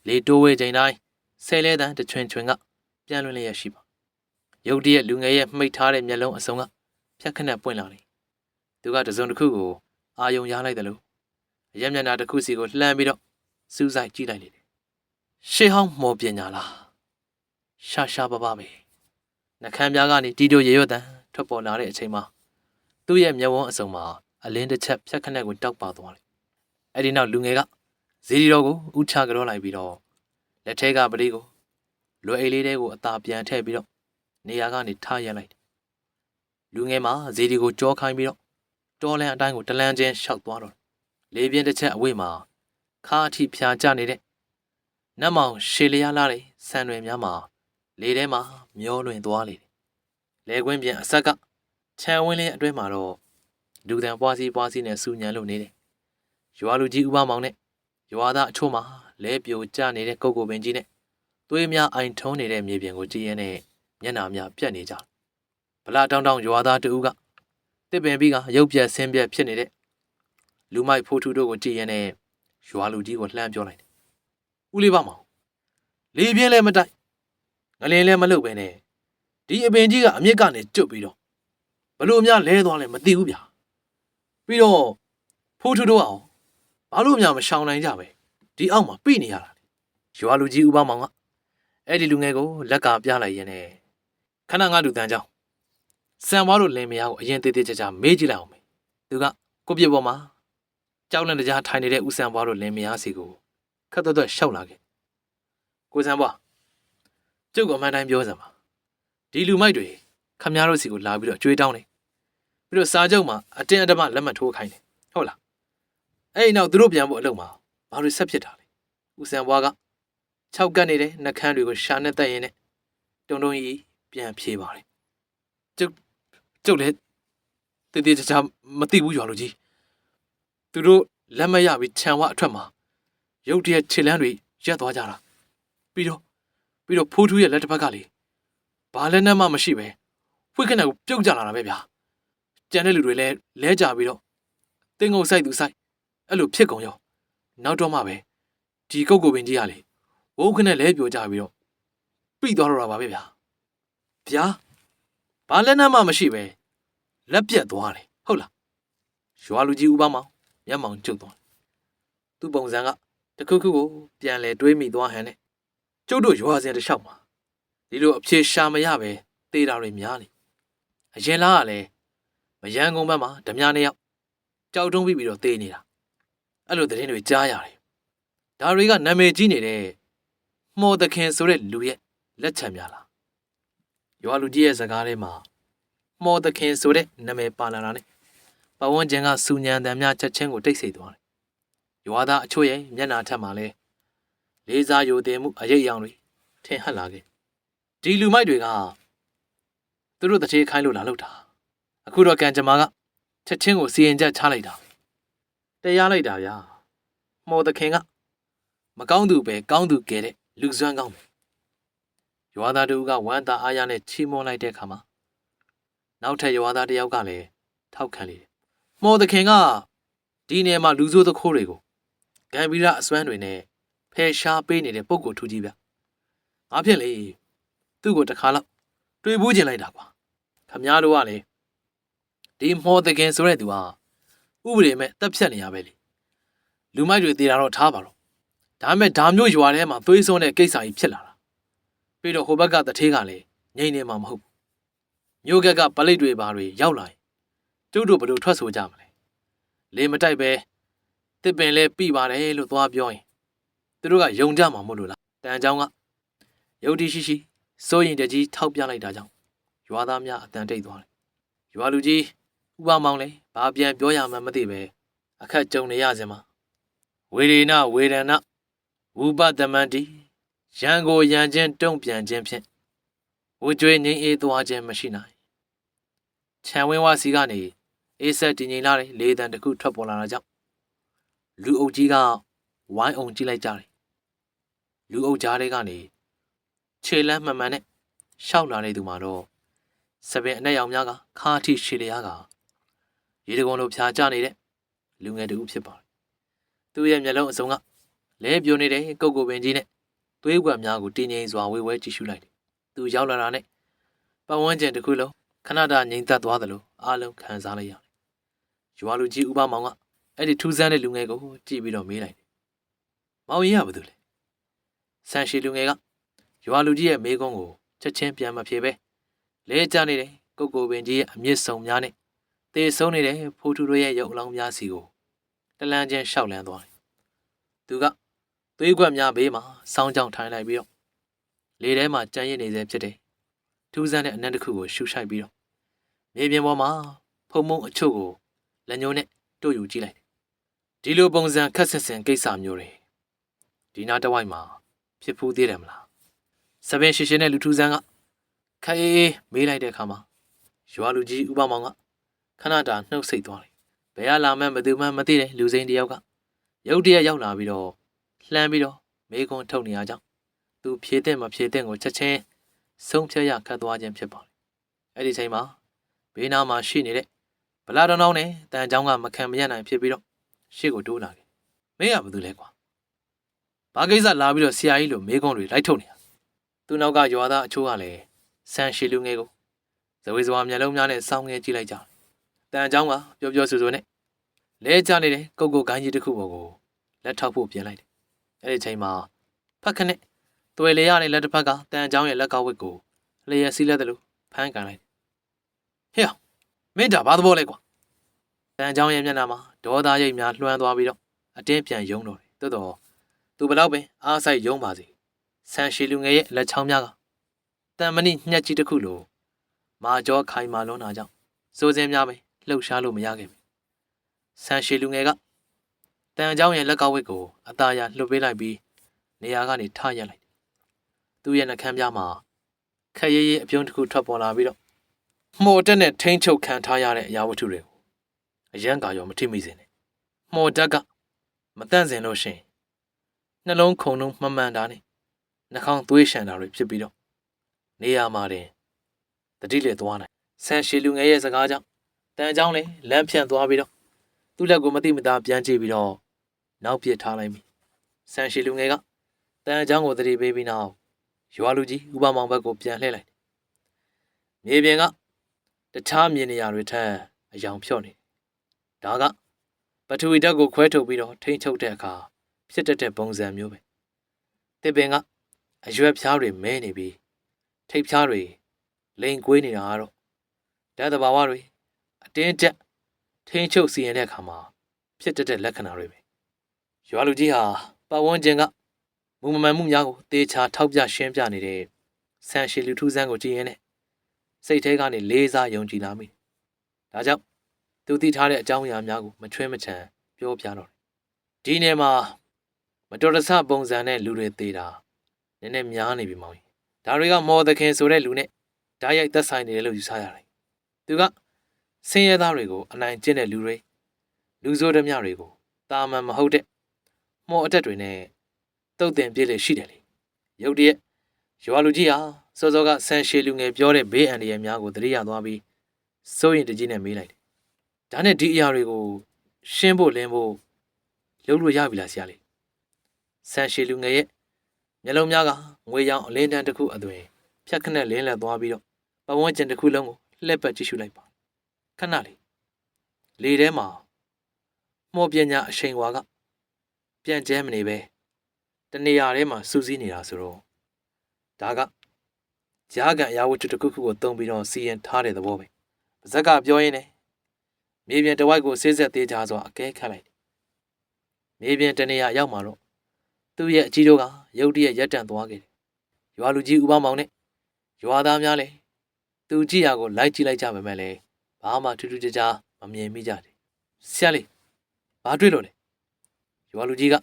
လေတိုးဝဲချိန်တိုင်းဆဲလဲတန်းတချွင်ကပြန်လွင်လျက်ရှိပါရုတ်တရက်လူငယ်ရဲ့မှိတ်ထားတဲ့မျက်လုံးအစုံကဖြတ်ခနဲ့ပွင့်လာတယ်သူကတစုံတစ်ခုကိုအာယုံရလိုက်တယ်လို့အရက်မျက်နှာတစ်ခုစီကိုလှမ်းပြီးတော့စူးစိုက်ကြည့်လိုက်တယ်ရှေးဟောင်းမော်ပညာလားရှာပါပဲနှခမ်းပြားကနေတီတိုရေရွတ်တန်ထွက်ပေါ်လာတဲ့အချိန်မှာ သူ့ရဲ့မျက်ဝန်းအစုံမှာအလင်းတစ်ချက်ဖြတ်ခနဲ့ကိုတောက်ပါသွားတယ်။အဲ့ဒီနောက်လူငယ်ကဇီဒီတော်ကိုဥချကြောလိုက်ပြီးတော့လက်ထဲကပတိကိုလွယ်အိတ်လေးတွေကိုအသာပြန်ထည့်ပြီးတော့နေရာကနေထားရလိုက်တယ်။လူငယ်မှာဇီဒီကိုကြောခိုင်းပြီးတော့တော်လန်အတိုင်းကိုတလန်းချင်းရှောက်သွားတော့လေပြင်းတစ်ချက်အဝိမှာခါအထိဖြာကျနေတဲ့နတ်မောင်ရှေလျားလာတဲ့ဆန်တွေများမှာလေထဲမှာမျောလွင်သွားလေတယ်။လေကွင်းပြန်အဆက်ကခြံဝင်းလေးအတွင်းမှာတော့လူတန်ပွားစီနဲ့စူညံလို့နေတယ်။ရွာလူကြီးဥပမောင်နဲ့ရွာသားအချို့မှာလဲပြိုကျနေတဲ့ကုတ်ကိုပင်ကြီးနဲ့သွေးများအိုင်ထုံးနေတဲ့မြေပြင်ကိုကြည့်ရတဲ့မျက်နှာများပြတ်နေကြတယ်။ဗလာတောင်းရွာသားတူကတစ်ပင်ပြီးကရုပ်ပြက်ဆင်းပြက်ဖြစ်နေတဲ့လူမိုက်ဖိုးထူးတို့ကိုကြည့်ရတဲ့ရွာလူကြီးကိုလှမ်းပြောလိုက်တယ်။ဦးလေးပါမောင်လေပြင်းလည်းမတိုက်ငလင်းလည်းမလုပ်ပဲနဲ့ဒီအပင်ကြီးကအမြစ်ကနေကျွတ်ပြီးတော့ဘလို့များလဲသွားလဲမသိဘူးဗျာပြီးတော့ဖိုးထူးတို့အောင်ဘာလို့များမရှောင်နိုင်ကြပဲဒီအောက်မှာပြိနေရတာရွာလူကြီးဥပမောင်ကအဲ့ဒီလူငယ်ကိုလက်ကပြလိုက်ရင်းနဲ့ခဏငါလူတန်းကြောင်းစံဝါတို့လင်မယားကိုအရင်တေးသေးချာချာမေးကြည့်လိုက်အောင်မေသူကကိုပြစ်ပေါ်မှာကြောက်လန့်တကြားထိုင်နေတဲ့ဦးစံဘွားတို့လင်မယားစီကိုခက်သွက်ရှောက်လာခဲ့ကိုစံဘွားကျုပ်ကအမှန်တိုင်းပြောစမ်းပါဒီလူမိုက်တွေခမည်းတော်စီကိုလာပြီးတော့ကြွေးတောင်းတယ်ပြီးတော့စာချုပ်မှာအတင်းအဓမ္မလက်မှတ်ထိုးခိုင်းတယ်ဟုတ်လားအဲ့ဒီနောက်သူတို့ပြန်ဖို့အလုပ်မှာဘာလို့ဆက်ဖြစ်တာလဲဦးစံဘွားက6ကတ်နေတဲ့နှကန်းတွေကိုရှာနဲ့တက်ရင်နဲ့တုံတုံကြီးပြန်ဖြေးပါတယ်ကျုပ်လည်းတည်တည်ချာချာမသိဘူးရွာလူကြီးသူတို့လက်မရပြီးခြံဝအထွက်မှာရုတ်တရက်ခြေလမ်းတွေရက်သွားကြတာပြီးတော့ဖိုးထူးရဲ့လက်တစ်ဖက်ကလေဘာလည်းနဲ့မှမရှိပဲဖွေးခနဲ့ကိုပြုတ်ကြလာတာပဲဗျာကြံတဲ့လူတွေလည်းလဲကြပြီးတော့တင်းငုံဆိုင်သူဆိုင်အဲ့လိုဖြစ်ကုန်ရောနောက်တော့မှပဲဒီကုတ်ကိုပင်ကြီးကလေဝုန်းခနဲ့လဲပြိုကြပြီးတော့ပြီးသွားတော့တာပါပဲဗျာဘာလည်းနဲ့မှမရှိပဲလက်ပြက်သွားတယ်ဟုတ်လားရွာလူကြီးဥပမောင်မျက်မှောင်ကျုပ်သွားသူ့ပုံစံကတခုခုကိုပြန်လဲတွေးမိသွားဟန်နဲ့ကျုပ်တို့ရွာစင်တစ်လျှောက်မှာဒီလိုအဖြေရှာမရပဲတေးတာတွေများနေအရင်လားကလည်းမယန်းကုန်းဘက်မှာဓမြနှစ်ယောက်ကြောက်တုံးပြီးတော့တေးနေတာအဲ့လိုသတင်းတွေကြားရတယ်ဒါတွေကနာမည်ကြီးနေတဲ့မော်သခင်ဆိုတဲ့လူရဲ့လက်ချက်များလားရွာလူကြီးရဲ့စကားထဲမှာမော်သခင်ဆိုတဲ့နာမည်ပါလာတာနဲ့ပဝန်းကျင်ကစူညံတံများချက်ချင်းကိုတိတ်ဆိတ်သွားတယ်ရွာသားအချို့ရဲ့မျက်နှာထက်မှာလဲလေးစားယိုတင်မှုအရေးအယောင်တွေထင်ဟပ်လာခဲ့ဒီလူမိုက်တွေကသူတို့တထေးခိုင်းလို့လာလို့တာအခုတော့ကံကြမ္မာကချက်ချင်းကိုစီရင်ချက်ချလိုက်တာတရားလိုက်တာဗျာမော်သခင်ကမကောင်းသူပဲကောင်းသူကဲတဲ့လူစွမ်းကောင်းပဲရွာသားတို့ကဝမ်းသာအားရနဲ့ချီးမွမ်းလိုက်တဲ့အခါမှာနောက်ထပ်ရွာသားတယောက်ကလည်းထောက်ခံလေတယ်မော်သခင်ကဒီနေရာမှာလူဆိုးသခိုးတွေကိုဂမ်ဘီရာအစွမ်းတွေနဲ့ဖယ်ရှားပေးနေတဲ့ပုံကိုထူကြီးဗျငါဖြစ်လေသူ့ကိုတခါလောက်တွေးဘူးကျင်လိုက်တာကွာခမည်းတော်ကလေဒီမော်သခင်ဆိုတဲ့သူဟာဥပဒေမဲ့တက်ဖြတ်နေရပဲလေလူမိုက်တွေတည်တာတော့ထားပါတော့ဒါမဲ့ဒါမျိုးရွာထဲမှာသွေးစွန်းတဲ့ကိစ္စကြီးဖြစ်လာတာပြီးတော့ဟိုဘက်ကတထေးကလည်းငြိမ်နေမှာမဟုတ်ဘူးမြို့ကက်ကပလိတ်တွေဘာတွေရောက်လာရင်ကျုပ်တို့ဘယ်လိုထွက်ဆိုကြမလဲလေမတိုက်ပဲတစ်ပင်လဲပြပါတယ်လို့သွားပြောရင်သူတို့ကယုံကြမှာမဟုတ်လို့လားတန်ချောင်းကယုတ်တိရှိစိုးရင်တကြီးထောက်ပြလိုက်တာကြောင့်ရွာသားများအတန်တိတ်သွားတယ်ရွာလူကြီးဥပမောင်လည်းဘာပြန်ပြောရမှန်းမသိပဲအခက်ကြုံနေရစင်မှာဝေရေနဝေဒနာဝုပတမန္တိရန်ကိုရန်ချင်းတုံ့ပြန်ခြင်းဖြင့်ဝကြွေးငိမ့်အေးသွားခြင်းမရှိနိုင်ခြံဝင်းဝစီကနေအေးဆက်တည်ငြိမ်လာတဲ့လေတံတစ်ခုထွက်ပေါ်လာတာကြောင့်လူအုပ်ကြီးကဝိုင်းအောင်ကြည့်လိုက်ကြတယ်လူအုပ်ကြားထဲကနေခြေလမ်းမှန်မှန်နဲ့ရှောက်လာတဲ့သူမှာတော့စပင်အနက်ရောင်များကခါထိရှည်လျားကရေတကုံလိုဖြာကျနေတဲ့လူငယ်တူဖြစ်ပါတယ်သူ့ရဲ့မျက်လုံးအစုံကလဲပြိုနေတဲ့ကုတ်ကိုပင်ကြီးနဲ့သွေးကွက်များကိုတင်းငိမ်စွာဝေဝဲကြည့်ရှုလိုက်တယ်သူရောက်လာတာနဲ့ပတ်ဝန်းကျင်တစ်ခုလုံးခဏတာငြိမ်သက်သွားသလိုအားလုံးခံစားလိုက်ရတယ်ရွာလူကြီးဥပမောင်ကအဲ့ဒီထူးဆန်းတဲ့လူငယ်ကိုကြည့်ပြီးတော့မေးလိုက်တယ်မောင်ရင်ကဘာလုပ်လဲဆန်ရှည်လူငယ်ကရွာလူကြီးရဲ့မေးခွန်းကိုချက်ချင်းပြန်မဖြေပဲလဲကျနေတဲ့ကုတ်ကိုပင်ကြီးရဲ့အမြင့်ဆုံးများနဲ့တ သေဆုံးနေတဲ့ဖိုးထူတို့ရဲ့ရုပ်အလောင်းများစီကိုတလန်းချင်းရှောက်လန်းသွားတယ်။သူကသွေးကွက်များဘေးမှာစောင်းကြောင်ထိုင်လိုက်ပြီးတော့လေထဲမှာကြံ့ရစ်နေစေဖြစ်တယ်။ထူးဆန်းတဲ့အနံ့တစ်ခုကိုရှူရှိုက်ပြီးတော့မြေပြင်ပေါ်မှာဖုံမုံအချို့ကိုလက်ညှိုးနဲ့တို့ယူကြည့်လိုက်တယ်။ဒီလိုပုံစံခက်ဆင်ဆင်ကိစ္စမျိုးတွေဒီနားတစ်ဝိုက်မှာဖြစ်ဖူးသေးတယ်မလား။စပင်ရှည်ရှည်နဲ့လူထူးဆန်းကခက်အေးမေးလိုက်တဲ့အခါမှာရွာလူကြီးဥပမောင်ကခဏတာနှုတ်ဆက်သွားတယ်။ဘယ်ကလာမှန်းဘယ်သူမှမသိတဲ့လူစိမ်းတစ်ယောက်ကရုတ်တရက်ရောက်လာပြီးတော့လှမ်းပြီးတော့မေးခွန်းထုတ်နေရကြောင်းသူဖြေတဲ့မဖြေတဲ့ကိုချက်ချင်းဆုံးဖြတ်ရခတ်သွားခြင်းဖြစ်ပါတယ်။အဲ့ဒီချိန်မှာဘေးနားမှာရှိနေတဲ့ဗလာတော်နောင်းနဲ့တန်ချောင်းကမခံမရနိုင်ဖြစ်ပြီးတော့ရှေ့ကိုတိုးလာတယ်။မင်းကဘာလုပ်လဲကွာ။ဘာကိစ္စလာပြီးတော့ဆရာကြီးလိုမေးခွန်းတွေလိုက်ထုတ်နေတာ။သူ့နောက်ကရွာသားအချို့ကလည်းဆန်ရှည်လူငယ်ကိုဇဝေဇဝါမျက်လုံးများနဲ့စောင်းငယ်ကြည့်လိုက်ကြတယ်။တန်ချောင်းကပျော်ပျော်ဆူဆူနဲ့လဲကျနေတဲ့ကုတ်ကုတ်ကိုင်းကြီးတစ်ခုပေါ်ကိုလက်ထောက်ဖို့ပြင်လိုက်တယ်။အဲ့ဒီချိန်မှာဖက်ခနဲ့သွေလေရတဲ့လက်တစ်ဖက်ကတန်ချောင်းရဲ့လက်ကောက်ဝစ်ကိုလျက်စီးလက်တယ်လို့ဖမ်းကန်လိုက်တယ်။ဟေ့မင်းဒါဘာသဘောလဲကွာ။တန်ချောင်းရဲ့မျက်နှာမှာဒေါသရိပ်များလွှမ်းသွားပြီးတော့အတင်းပြန်ယုံတော့တယ်။သို့တော့သူဘလောက်ပင်အားဆိုင်ယုံပါစေ။ဆန်ရှည်လူငယ်ရဲ့လက်ချောင်းများကတန်မဏိညှက်ကြီးတစ်ခုလိုမာကြောခိုင်မာလွန်းတာကြောင့်စိုးစင်းများပဲလှုပ်ရှားလို့မရခဲ့ဘူး။ဆန်ရှည်လူငယ်ကတန်ချောင်းရဲ့လက်ကောက်ဝစ်ကိုအသာရလှုပ်ပေးလိုက်ပြီးနေရာကနေထရက်လိုက်တယ်။သူ့ရဲ့နှကမ်းပြားမှာခက်ရဲရဲအပြုံးတစ်ခုထွက်ပေါ်လာပြီးတော့မှော်တက်နဲ့ထိန်းချုပ်ခံထားရတဲ့အရာဝတ္ထုတွေကိုအရန်ကာရောမထိမိစေနဲ့။မှော်တက်ကမတန့်စင်လို့ရှင်နှလုံးခုန်လုံးမှန်မှန်တာနဲ့နှာခေါင်းသွေးရှံတာတွေဖြစ်ပြီးတော့နေရာမှာတင်တတိလေသွားနိုင်ဆန်ရှည်လူငယ်ရဲ့စကားကြောင့်တန်ချောင်းလည်းလမ်းဖြန့်သွားပြီးတော့သူ့လက်ကိုမတိမတာပြန်ကြည့်ပြီးတော့နောက်ပြစ်ထားလိုက်ပြီဆန်ရှည်လူငယ်ကတန်ချောင်းကိုတတိပေးပြီးနောက်ရွာလူကြီးဥပမောင်ဘက်ကိုပြန်လှည့်လိုက်မြေပြင်ကတခြားမြေနေရာတွေထက်အယောင်ဖြော့နေဒါကပထဝီဓာတ်ကိုခွဲထုတ်ပြီးတော့ထိန်းချုပ်တဲ့အခါဖြစ်တတ်တဲ့ပုံစံမျိုးပဲတစ်ပင်ကအရွက်ဖြားတွေမဲနေပြီးထိပ်ဖြားတွေလိန်ကွေးနေတာကတော့ဓာတ်သဘာဝတွေအတင်းကျပ်ထိန်းချုပ်စီရင်တဲ့အခါမှာဖြစ်တတ်တဲ့လက္ခဏာတွေပဲရွာလူကြီးဟာပတ်ဝန်းကျင်ကမူမမှန်မှုများကိုတေချာထောက်ပြရှင်းပြနေတဲ့ဆန်ရှည်လူထူးဆန်းကိုကြည့်ရင်စိတ်ထဲကနေလေးစားယုံကြည်လာမိဒါကြောင့်သူသိထားတဲ့အကြောင်းအရာများကိုမချွဲမချံပြောပြတော့တယ်ဒီနေမှာမတော်တဆပုံစံနဲ့လူတွေသေးတာနည်းနည်းများနေပြီမောင်ကြီးဒါတွေကမော်သခင်ဆိုတဲ့လူနဲ့ဓာတ်ရိုက်သက်ဆိုင်နေတယ်လို့ယူဆရတယ်သူကဆင်းရဲသားတွေကိုအနိုင်ကျင့်တဲ့လူတွေလူဆိုးဓမြတွေကိုတာမန်မဟုတ်တဲ့မော်အတက်တွေနဲ့တုတ်တင်ပြည့်လေရှိတယ်လေရုတ်တရက်ရွာလူကြီးဟာစောစောကဆန်ရှည်လူငယ်ပြောတဲ့ဘေးအန္တရာယ်များကိုသတိရသွားပြီးစိုးရင်တကြီးနဲ့မေးလိုက်တယ်ဒါနဲ့ဒီအရာတွေကိုရှင်းဖို့လင်းဖို့လုပ်လို့ရပြီလားဆရာလေးဆန်ရှည်လူငယ်ရဲ့မျက်လုံးများကငွေရောင်အလင်းတန်းတစ်ခုအသွင်ဖြတ်ခနဲ့လင်းလက်သွားပြီးတော့ပဝန်းကျင်တစ်ခုလုံးကိုလှည့်ပတ်ကြည့်ရှုလိုက်ပါခဏလေးလေထဲမှာမော်ပညာအရှိန်ဝါကပြန့်ကျဲမနေပဲတနေရာထဲမှာစူးစီးနေတာဆိုတော့ဒါကကြားကန်အရာဝတ္ထုတစ်ခုခုကိုတုံးပြီးတော့စီရင်ထားတဲ့သဘောပဲပါဇက်ကပြောရင်းနဲ့မြေပြင်တစ်ဝိုက်ကိုဆေးဆက်သေးကြစွာအကဲခတ်လိုက်တယ်မြေပြင်တနေရာရောက်မှာတော့သူ့ရဲ့အကြီးတို့ကရုတ်တရက်ရက်တန့်သွားခဲ့တယ်ရွာလူကြီးဥပမောင်နဲ့ရွာသားများလည်းသူကြည့်ရကိုလိုက်ကြည့်လိုက်ကြပါမယ်လေဘာမှထူးထူးခြားခြားမမြင်မိကြတယ်ဆရာလေးဘာတွေ့လို့လဲရွာလူကြီးက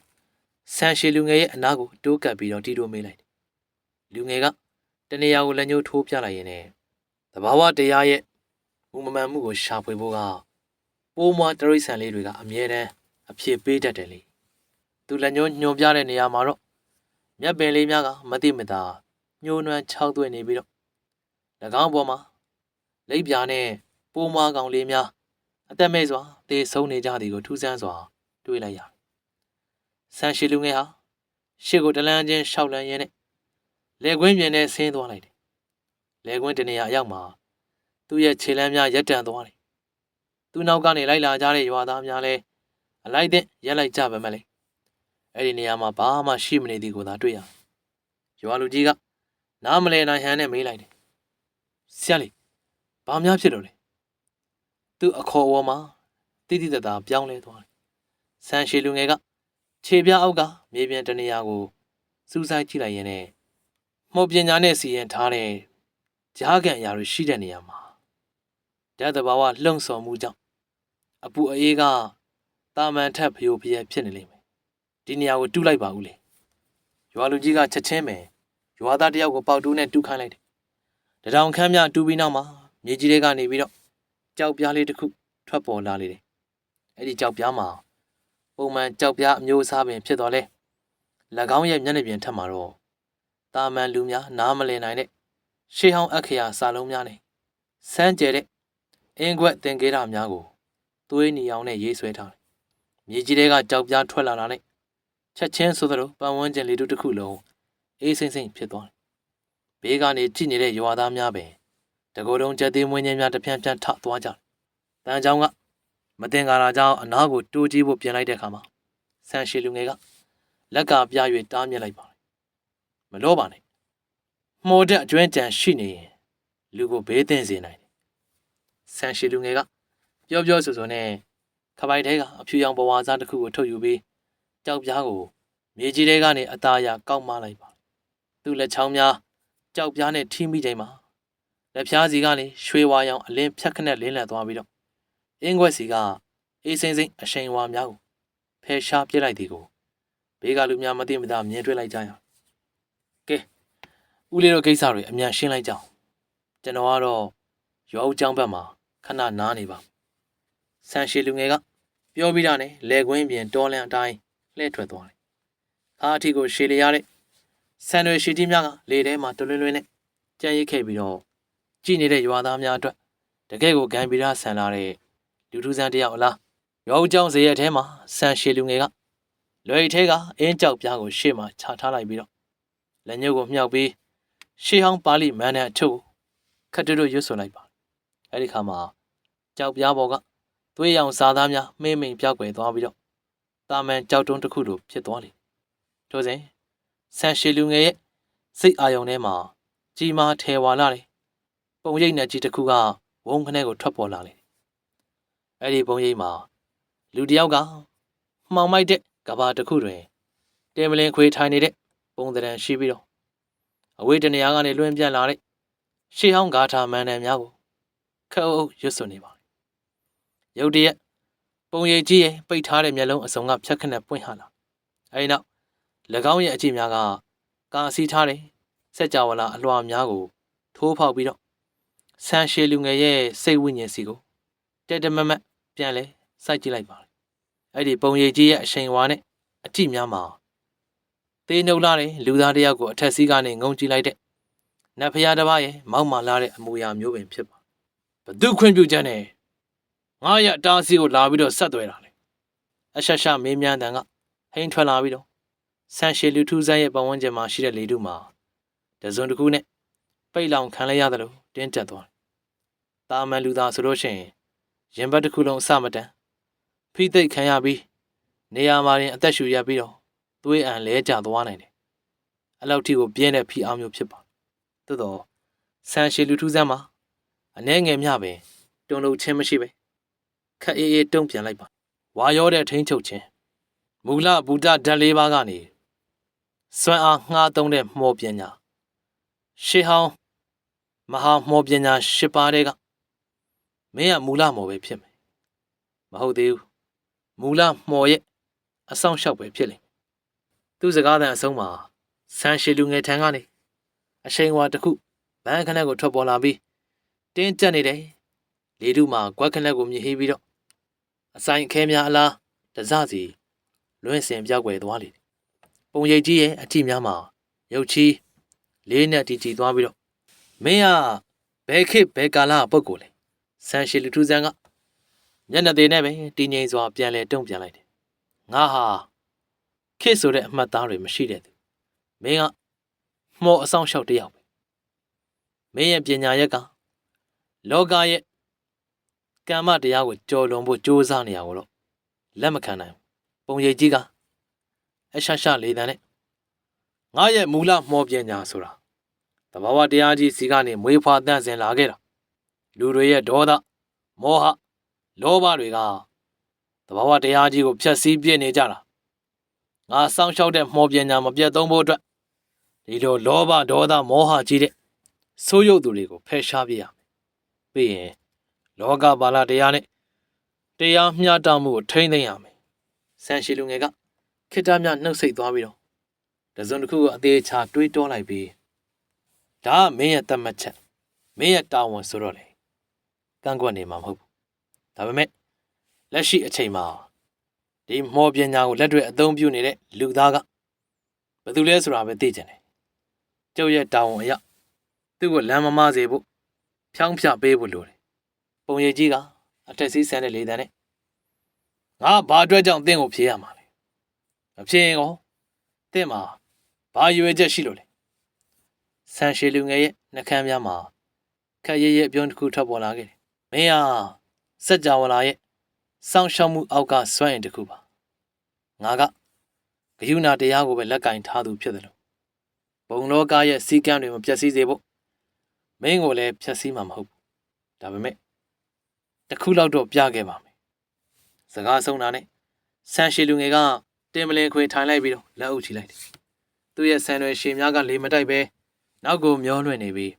ဆန်ရှည်လူငယ်ရဲ့အနားကိုတိုးကပ်ပြီးတော့တီးတိုးမေးလိုက်တယ်လူငယ်ကတနေရာကိုလက်ညှိုးထိုးပြလိုက်ရင်သဘာဝတရားရဲ့မူမမှန်မှုကိုရှာဖွေဖို့ကပိုးမွားတရိษံလေးတွေကအမြဲတမ်းအဖြစ်ပေးတတ်တယ်လေသူလက်ညှိုးညွှန်ပြတဲ့နေရာမှာတော့မြက်ပင်လေးများကမတိမတာညှိုးနွမ်း၆သွင်းနေပြီးတော့၎င်းပေါ်မှာလိပ်ပြာနဲ့ပိုးမွားကောင်လေးများအသက်မဲ့စွာသေဆုံးနေကြသည်ကိုထူးဆန်းစွာတွေ့လိုက်ရတယ်ဆန်ရှည်လူငယ်ဟာရှေ့ကိုတလန်းချင်းရှောက်လန်းရင်းနဲ့လေကွင်းပြင်နဲ့ဆင်းသွားလိုက်တယ်လေကွင်းတနေရာအရောက်မှာသူ့ရဲ့ခြေလမ်းများရက်တန့်သွားတယ်သူ့နောက်ကနေလိုက်လာကြတဲ့ရွာသားများလည်းအလိုက်တဲ့ရက်လိုက်ကြပါမယ်လေအဲ့ဒီနေရာမှာဘာမှရှိမနေသည်ကိုသာတွေ့ရရွာလူကြီးကနားမလဲနိုင်ဟန်နဲ့မေးလိုက်တယ်ဆရာလေးဘာများဖြစ်လို့လဲ သူအခေါ်အဝေါ်မှာတိတိတသားပြောင်းလဲသွားတယ်ဆန်ရှည်လူငယ်ကခြေပြားအောက်ကမြေပြင်တနေရာကိုစူးစိုက်ကြည့်လိုက်ရင်လည်းမှုတ်ပညာနဲ့စီရင်ထားတဲ့ကြားကန်အရာတွေရှိတဲ့နေရာမှာဓာတ်သဘာဝလှုံ့ဆော်မှုကြောင့်အပူအေးကတာမန်ထက်ဖျို့ဖျက်ဖြစ်နေလိမ့်မယ်ဒီနေရာကိုတူးလိုက်ပါဦးလေရွာလူကြီးကချက်ချင်းပဲရွာသားတယောက်ကိုပေါက်တူးနဲ့တူးခိုင်းလိုက်တယ်တထောင်ခန့်မြတူးပြီးနောက်မှာမြေကြီးတွေကနေပြီးတော့ကြောက်ပြားလေးတစ်ခုထွက်ပေါ်လာလေတယ်အဲ့ဒီကြောက်ပြားမှာပုံမှန်ကြောက်ပြားအမျိုးအစားပင်ဖြစ်တော်လဲ၎င်းရဲ့မျက်နှာပြင်ထက်မှာတော့တာမန်လူများနားမလည်နိုင်တဲ့ရှေးဟောင်းအခရာစာလုံးများနဲ့စမ်းကြဲတဲ့အင်းခွက်တင်ကေးတာများကိုသွေးနီအောင်နဲ့ရေးဆွဲထားတယ်မြေကြီးတွေကကြောက်ပြားထွက်လာတာနဲ့ချက်ချင်းဆိုသလိုပတ်ဝန်းကျင်လေထုတစ်ခုလုံးအေးစိမ့်စိမ့်ဖြစ်သွားတယ်ဘေးကနေကြည့်နေတဲ့ရွာသားများပဲတကိုယ်လုံးကြက်သေးမွေးညင်းများတပြန့်ပြန့်ထသွားကြတယ်တန်ချောင်းကမတင်ကားကြောင့်အနားကိုတိုးကြည့်ဖို့ပြင်လိုက်တဲ့အခါမှာဆန်ရှည်လူငယ်ကလက်ကပြ၍တားမြစ်လိုက်ပါတယ်မလို့ပါနဲ့မှော်တဲ့အကျွမ်းကြံရှိနေရင်လူကိုဘေးသင့်စေနိုင်တယ်ဆန်ရှည်လူငယ်ကပြောဆိုနဲ့ခပိုက်ထဲကအဖြူရောင်ပဝါစားတစ်ခုကိုထုတ်ယူပြီးကြောက်ပြားကိုမြေကြီးထဲကနေအသားအရကောက်မလိုက်ပါသူ့လက်ချောင်းများကြောက်ပြားနဲ့ထိမိချိန်မှာလက်ဖြားစီကနေရွှေဝါရောင်အလင်းဖြတ်ခနဲ့လင်းလည်သွားပြီးတော့အင်းခွက်စီကအေးစိမ့်စိမ့်အရှိန်ဝါများကိုဖယ်ရှားပြစ်လိုက်သည်ကိုဘေးကလူများမသိမသာမြင်တွေ့လိုက်ကြရကဲဦးလေးတို့ကိစ္စတွေအမြန်ရှင်းလိုက်ကြအောင်ကျွန်တော်ကတော့ရွာဦးကျောင်းဘက်မှာခဏနားနေပါဆန်ရှည်လူငယ်ကပြောပြီးတာနဲ့လေကွင်းပြင်တော်လန်အတိုင်းလှည့်ထွက်သွားတယ်အားအထိကိုရှည်လျားတဲ့ဆန်တွေရှည်ကြီးများကလေထဲမှာတလွင်လွင်နဲ့ကြံ့ရိတ်ခဲ့ပြီးတော့ကြည်နေတဲ့ရွာသားများအတွက်တကယ်ကိုဂန်ပီရာဆန်လာတဲ့လူထူးဆန်းတယောက်အလားရွာဦးကျောင်းဇေယျထဲမှာဆန်ရှည်လူငယ်ကလွယ်ထဲကအင်းကြောက်ပြားကိုရှေ့မှာချထားလိုက်ပြီးတော့လက်ညှိုးကိုမြှောက်ပြီးရှေးဟောင်းပါဠိမန်နဲ့အထုပ်ခတ်တွရွတ်ဆိုလိုက်ပါအဲ့ဒီခါမှာကြောက်ပြားပေါ်ကသွေးရောင်စားသားများမှိမ့်မိန်ပြောက်ွယ်သွားပြီးတော့တာမန်ကြောက်တုံးတစ်ခုလိုဖြစ်သွားလေထို့စဉ်ဆန်ရှည်လူငယ်ရဲ့စိတ်အာရုံထဲမှာကြီးမားထဲဝါလာတယ်ပုံရိပ်နဲ့ကြီးတစ်ခုကဝုန်းခနဲ့ကိုထွက်ပေါ်လာလေအဲ့ဒီပုံရိပ်မှာလူတယောက်ကမှောင်မိုက်တဲ့ကဘာတစ်ခုတွင်တင်မလင်ခွေထိုင်နေတဲ့ပုံသဏ္ဍာန်ရှိပြီးတော့အဝေးတနေရာကနေလွှင့်ပြန့်လာတဲ့ရှေးဟောင်းဂါထာမန်နယ်များကိုခက်အုပ်ရွတ်ဆိုနေပါတယ်။ရုတ်တရက်ပုံရိပ်ကြီးရဲ့ပိတ်ထားတဲ့မျက်လုံးအစုံကဖြတ်ခနဲ့ပွင့်ဟလာ။အဲဒီနောက်၎င်းရဲ့အကြည့်များကကာစီးထားတဲ့စက်ကြဝဠာအလွှာများကိုထိုးဖောက်ပြီးတော့ဆန်ရှည်လူငယ်ရဲ့စိတ်ဝိညာဉ်စီကိုတက်တမမတ်ပြန်လဲစိုက်ကြည့်လိုက်ပါတယ်။အဲ့ဒီပုံရိပ်ကြီးရဲ့အရှိန်ဝါနဲ့အကြည့်များမှာသေးနှုတ်လာတဲ့လူသားတယောက်ကိုအထက်စီးကနေငုံကြည့်လိုက်တဲ့နတ်ဖျားတစ်ပါးရဲ့မောက်မာလာတဲ့အမူအရာမျိုးပင်ဖြစ်ပါဘသူခွင့်ပြုချက်နဲ့ငါရအတားစီကိုလာပြီးတော့ဆက်သွဲတာလေအရှက်ရှမေးမြန်းတန်ကဟိန်ထွက်လာပြီးတော့ဆန်ရှည်လူထူးဆန်းရဲ့ပတ်ဝန်းကျင်မှာရှိတဲ့လေထုမှာတစုံတစ်ခုနဲ့ပိတ်လောင်ခံလိုက်ရတယ်လို့တင်းကျပ်သွားတယ်တာမန်လူသားဆိုလို့ရှိရင်ရင်ဘတ်တစ်ခုလုံးအစမတန်ဖိသိက်ခံရပြီးနေရာမှာရင်အသက်ရှူရပြီးတော့သွေးအံလဲကျသွားနိုင်တယ်။အဲ့လောက်ထိကိုပြင်းတဲ့ဖိအားမျိုးဖြစ်ပါ။သို့တော့ဆန်ရှည်လူထူးဆန်းမှာအနှဲငယ်မျှပဲတုံလို့ချင်းမရှိပဲခက်အေးအေးတုံ့ပြန်လိုက်ပါ။ဝါရောတဲ့ထိန်းချုပ်ခြင်းမူလဗုဒ္ဓဓာတ်၄ပါးကနေစွမ်းအားငှားသုံးတဲ့မှောပညာရှေးဟောင်းမဟာမှောပညာ၈ပါးတဲ့ကမင်းကမူလမှောပဲဖြစ်မယ်။မဟုတ်သေးဘူး။မူလမှောရဲ့အဆောင်ရှောက်ပဲဖြစ်လိမ့်သူစကားသံအဆုံးမှာဆန်ရှည်လူငယ်ထံကနေအရှိန်ဝါတစ်ခုဗန်းခနဲ့ကိုထွက်ပေါ်လာပြီးတင်းကျပ်နေတယ်လေထုမှာကွက်ခနဲ့ကိုမြည်ဟေးပြီးတော့အဆိုင်အခဲများအလားတစစီလွင့်စင်ပြောက်ွယ်သွားလေပုံရိပ်ကြီးရဲ့အကြည့်များမှာရုပ်ချီးလေးနဲ့တီတီသွားပြီးတော့မင်းကဘယ်ခေတ်ဘယ်ကာလပုဂ္ဂိုလ်လဲဆန်ရှည်လူထူးဆန်းကမျက်နှာသေးနဲ့ပဲတင်းငိမ့်စွာပြန်လဲတုံ့ပြန်လိုက်တယ်ငါဟာခေတ်ဆိုတဲ့အမှတ်သားတွေမရှိတဲ့သူမင်းကမှော်အဆောင်ရှောက်တယောက်ပဲမင်းရဲ့ပညာရက်ကလောကရဲ့ကမ္မတရားကိုကြော်လွန်ဖို့ကြိုးစားနေရတော့လက်မခံနိုင်ပုံရိပ်ကြီးကအရှရှလေးတန်းနဲ့ငါရဲ့မူလမှော်ပညာဆိုတာတဘာဝတရားကြီးစီကနေမွေးဖွားတန့်စင်လာခဲ့တာလူတွေရဲ့ဒေါသမောဟ လောဘတွေကသဘာဝတရားကြီးကိုဖျက်ဆီးပြစ်နေကြတာငါစောင့်ရှောက်တဲ့မှော်ပညာမပြတ်သုံးဖို့အတွက်ဒီလိုလောဘဒေါသမောဟကြီးတဲ့ဆိုးရုပ်သူတွေကိုဖယ်ရှားပြရမယ်ပြီးရင်လောကပါဠတရားနဲ့တရားမျှတမှုကိုထိန်းသိမ်းရမယ်ဆန်ရှည်လူငယ်ကခိတ္တမြနှုတ်ဆက်သွားပြီးတော့တစုံတစ်ခုကိုအသေးချာတွေးတောလိုက်ပြီးဒါကမင်းရဲ့တတ်မှတ်ချက်မင်းရဲ့တာဝန်ဆိုတော့လေကန့်ကွက်နေမှာမဟုတ်ဘူးဒါပေမဲ့လက်ရှိအချိန်မှာဒီမော်ပညာကိုလက်တွေ့အသုံးပြုနေတဲ့လူသားကဘယ်သူလဲဆိုတာပဲသိကြတယ်ကျုပ်ရဲ့တာဝန်အရသူ့ကိုလမ်းမမစေဖို့ဖြောင်းဖြပေးဖို့လိုတယ်ပုံရိပ်ကြီးကအထက်စီးဆန်းတဲ့လေတန်းနဲ့ငါဘာအတွက်ကြောင့်တင့်ကိုဖြေရမှာလဲမဖြေရင်ကောတင့်မှာဘာရွေချက်ရှိလို့လဲဆန်ရှည်လူငယ်ရဲ့နှကမ်းများမှာခက်ရဲရဲအပြုံးတစ်ခုထွက်ပေါ်လာခဲ့တယ်မင်းဟာစัจ java လာရဲ့စောင့်ရှောက်မှုအောက်ကစွန့်ရင်တစ်ခုပါငါကဂယုဏတရားကိုပဲလက်ကင်ထားသူဖြစ်တယ်လို့ဘုံလောကရဲ့စီကံတွေမပျက်စီးစေဖို့မင်းကိုလည်းဖျက်ဆီးမှာမဟုတ်ဘူးဒါပေမဲ့တစ်ခုလောက်တော့ပြခဲ့ပါမယ်စကားဆုံးတာနဲ့ဆန်ရှည်လူငယ်ကတင်မလင်ခွေထိုင်လိုက်ပြီးတော့လက်အုပ်ချလိုက်တယ်သူ့ရဲ့ဆန်ရွယ်ရှည်များကလေမတိုက်ပဲနောက်ကိုမျောလွှင့်နေပြီး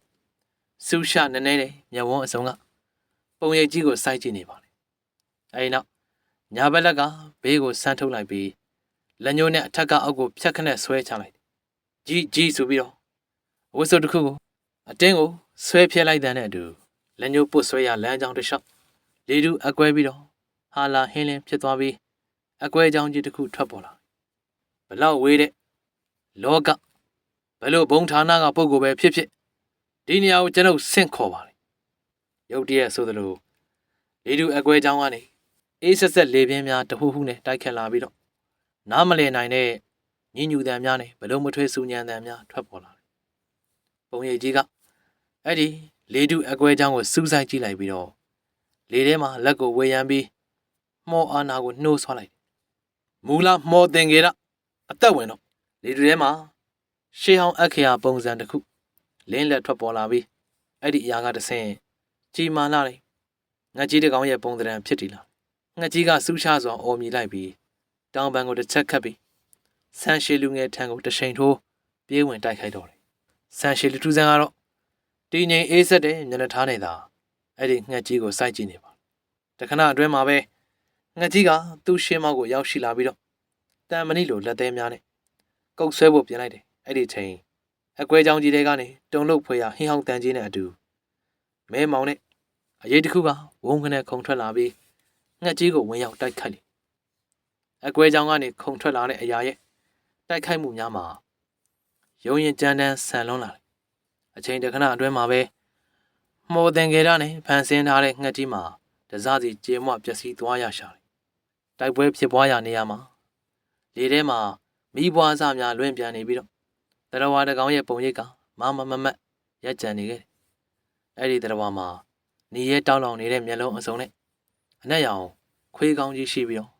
ဆူရှနည်းနည်းနဲ့မျက်ဝန်းအစုံကပုံရိပ်ကြီးကိုစိုက်ကြည့်နေပါတယ်အဲဒီနောက်ညာဘက်လက်ကဘေးကိုဆန်းထုတ်လိုက်ပြီးလက်ညှိုးနဲ့အထက်ကအောက်ကိုဖြတ်ခနဲ့ဆွဲချလိုက်တယ်ကြီးဆိုပြီးတော့ဝတ်စုပ်တစ်ခုကိုအတင်းကိုဆွဲဖြဲလိုက်တဲ့အတူလက်ညှိုးပုတ်ဆွဲရလမ်းကြောင်းတစ်လျှောက်လေတူအကွဲပြီးတော့ဟာလာဟင်းလင်းဖြစ်သွားပြီးအကွဲကြောင်းကြီးတစ်ခုထွက်ပေါ်လာဘလောက်ဝေးတဲ့လောကဘယ်လိုဘုံဌာနကပုဂ္ဂိုလ်ပဲဖြစ်ဖြစ်ဒီနေရာကိုကျွန်ုပ်ဆင့်ခေါ်ပါလေရုတ်တရက်ဆိုသလိုလေတူအကွဲကြောင်းကနေအေးဆက်ဆက်လေပြင်းများတဟူးဟူးနဲ့တိုက်ခတ်လာပြီးတော့နားမလည်နိုင်တဲ့ညဉ့်ညူတံများနဲ့ဘလုံးမထွေးဆူညံတံများထွက်ပေါ်လာတယ်ပုံရိပ်ကြီးကအဲ့ဒီလေတူအကွဲကြောင်းကိုစူးစိုက်ကြည့်လိုက်ပြီးတော့လေထဲမှာလက်ကိုဝေယံပြီးမောအာနာကိုနှိုးဆွလိုက်မူလာမောသင်္ကေရအသက်ဝင်တော့လေတူထဲမှာရှေးဟောင်းအခရာပုံစံတစ်ခုလင်းလက်ထွက်ပေါ်လာပြီးအဲ့ဒီအရာကတဆင်းကြီးမာလာတယ်ငှက်ကြီးတစ်ကောင်ရဲ့ပုံသဏ္ဍာန်ဖြစ်တည်လာငှက်ကြီးကစူးရှားစွာအော်မြည်လိုက်ပြီးတောင်ပံကိုတစ်ချက်ခတ်ပြီးဆန်ရှည်လူငယ်ထံကိုတရှိန်ထိုးပြေးဝင်တိုက်ခိုက်တော့တယ်ဆန်ရှည်လူထူးဆန်းကတော့တင်းငိမ်အေးဆက်တဲ့မျက်နှာထားနေတာအဲ့ဒီငှက်ကြီးကိုစိုက်ကြည့်နေပါတခဏအတွင်းမှာပဲငှက်ကြီးကသူ့ရှင်းမောက်ကိုရောက်ရှိလာပြီးတော့တန်မဏိလိုလက်သေးများနဲ့ကုတ်ဆွဲဖို့ပြင်လိုက်တယ်အဲ့ဒီချိန်အကွဲကြောင်ကြီးတွေကနေတုံလုတ်ဖွေရဟင်းဟောင်းတန်ကြီးနဲ့အတူမဲမောင်နဲ့အရေးတစ်ခုကဝုန်းခနဲ့ခုံထွက်လာပြီးငှက်ကြီးကိုဝင်ရောက်တိုက်ခိုက်လေအကွဲကြောင်ကနေခုံထွက်လာတဲ့အရာရဲ့တိုက်ခိုက်မှုများမှာရုံရင်ကြမ်းတမ်းဆန်လွန်းလာတယ်အချိန်တခဏအတွင်းမှာပဲမော်သင်္ကေရနဲ့ဖန်ဆင်းထားတဲ့ငှက်ကြီးမှာတစားစီကျေမွပျက်စီးသွားရရှာတယ်တိုက်ပွဲဖြစ်ပွားရာနေရာမှာလေထဲမှာမိဘွားစားများလွင့်ပြန်နေပြီးတော့တရဝါတကောင်ရဲ့ပုံရိပ်ကမမတ်ရက်ကြံနေခဲ့တယ်အဲ့ဒီတရဝါမှာနေရဲတောင်းလောင်နေတဲ့မျက်လုံးအစုံနဲ့အနက်ရောင်ခွေးကောင်းကြီးရှိပြီးတော့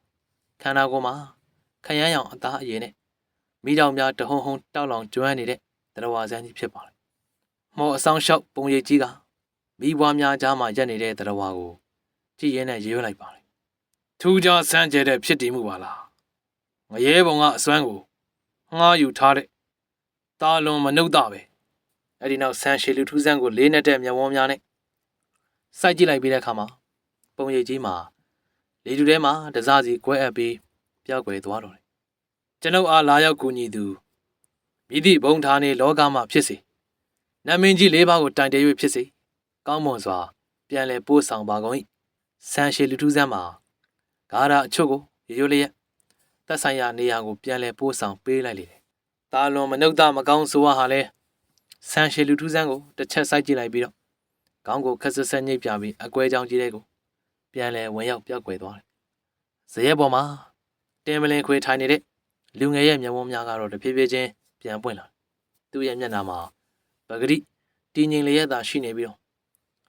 ခန္ဓာကိုယ်မှာခရမ်းရောင်အသားအရည်နဲ့မိတောင်များတဟုံဟုံတောက်လောင်ကျွမ်းနေတဲ့တရဝါစန်းကြီးဖြစ်ပါတယ်မော်အဆောင်လျှောက်ပုံရိပ်ကြီးကမိဘွားများကြားမှာရက်နေတဲ့တရဝါကိုကြည့်ရင်းနဲ့ရွလိုက်ပါတယ်ထူးခြားဆန်းကျဲတဲ့ဖြစ်တည်မှုပါလားငရဲဘုံကအစွမ်းကိုငှားယူထားတဲ့တာလွန်မနှုတ်တာပဲအဲ့ဒီနောက်ဆန်ရှည်လူထူးဆန်းကိုလေးနဲ့တဲ့မျက်ဝန်းများနဲ့စိုက်ကြည့်လိုက်ပြီးတဲ့အခါမှာပုံရိပ်ကြီးမှာလေတူထဲမှာတစားစီကွဲအပ်ပြီးပျောက်ကွယ်သွားတော့တယ်ကျွန်ုပ်အားလာရောက်ကူညီသူမိသည့်ဘုံဌာနေလောကမှာဖြစ်စေနတ်မင်းကြီး၄ပါးကိုတိုင်တည်၍ဖြစ်စေကောင်းမွန်စွာပြန်လည်ပို့ဆောင်ပါကုန်၏ဆန်ရှည်လူထူးဆန်းမှာဂါရအချုပ်ကိုရိုးလျက်သက်ဆိုင်ရာနေရာကိုပြန်လည်ပို့ဆောင်ပေးလိုက်လေတယ်တာလွန်မနှုတ်သမကောင်းဆိုဟာလဲဆန်ရှည်လူထူးဆန်းကိုတစ်ချက်စိုက်ကြည့်လိုက်ပြီးတော့ခေါင်းကိုခက်ဆက်ဆက်ညှိပ်ပြပြီးအကွဲကြောင်ကြီးတဲ့ကိုပြန်လည်ဝင်ရောက်ပြောက်ကွယ်သွားတယ်ဇရက်ပေါ်မှာတင်မလင်ခွေထိုင်နေတဲ့လူငယ်ရဲ့မျက်ဝန်းများကတော့တဖြည်းဖြည်းချင်းပြန်ပွင့်လာသူ့ရဲ့မျက်နှာမှာပဂရိတည်ငြိမ်လျက်သာရှိနေပြီးတော့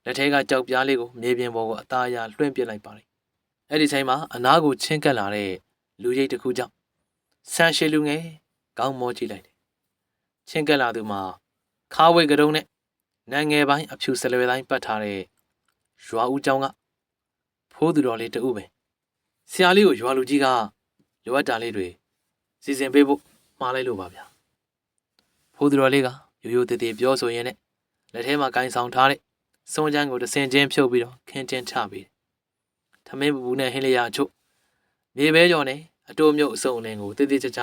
လက်ထဲကကြောက်ပြားလေးကိုမြေပြင်ပေါ်ကိုအသားအရလွှင့်ပစ်လိုက်ပါတယ်အဲ့ဒီချိန်မှာအနားကိုချင်းကပ်လာတဲ့လူရိပ်တစ်ခုကြောင့်ဆန်ရှည်လူငယ်ကောင်းမောကြည့်လိုက်တယ်ချင်းကပ်လာသူမှာခါဝဲကတုံးနဲ့နန်းငယ်ပိုင်းအဖြူစလွယ်တိုင်းပတ်ထားတဲ့ရွာဦးကျောင်းက ဖိုးသူတော်လေးတူပဲဆရာလေးကိုရွာလူကြီးကလိုအပ်တာလေးတွေစီစဉ်ပေးဖို့မှားလိုက်လို့ပါဗျာဖိုးသူတော်လေးကရိုးရိုးသေးသေးပြောဆိုရင်းနဲ့လက်ထဲမှာကိုင်းဆောင်ထားတဲ့စွန်ချမ်းကိုတစ်စင်ချင်းဖြုတ်ပြီးတော့ခင်းချင်းချပြီးထမင်းပူနဲ့ဟင်းလျာချို့မြေပဲကြော်နဲ့အတိုးမြုပ်အစုံအလင်ကိုတိတိကျကျ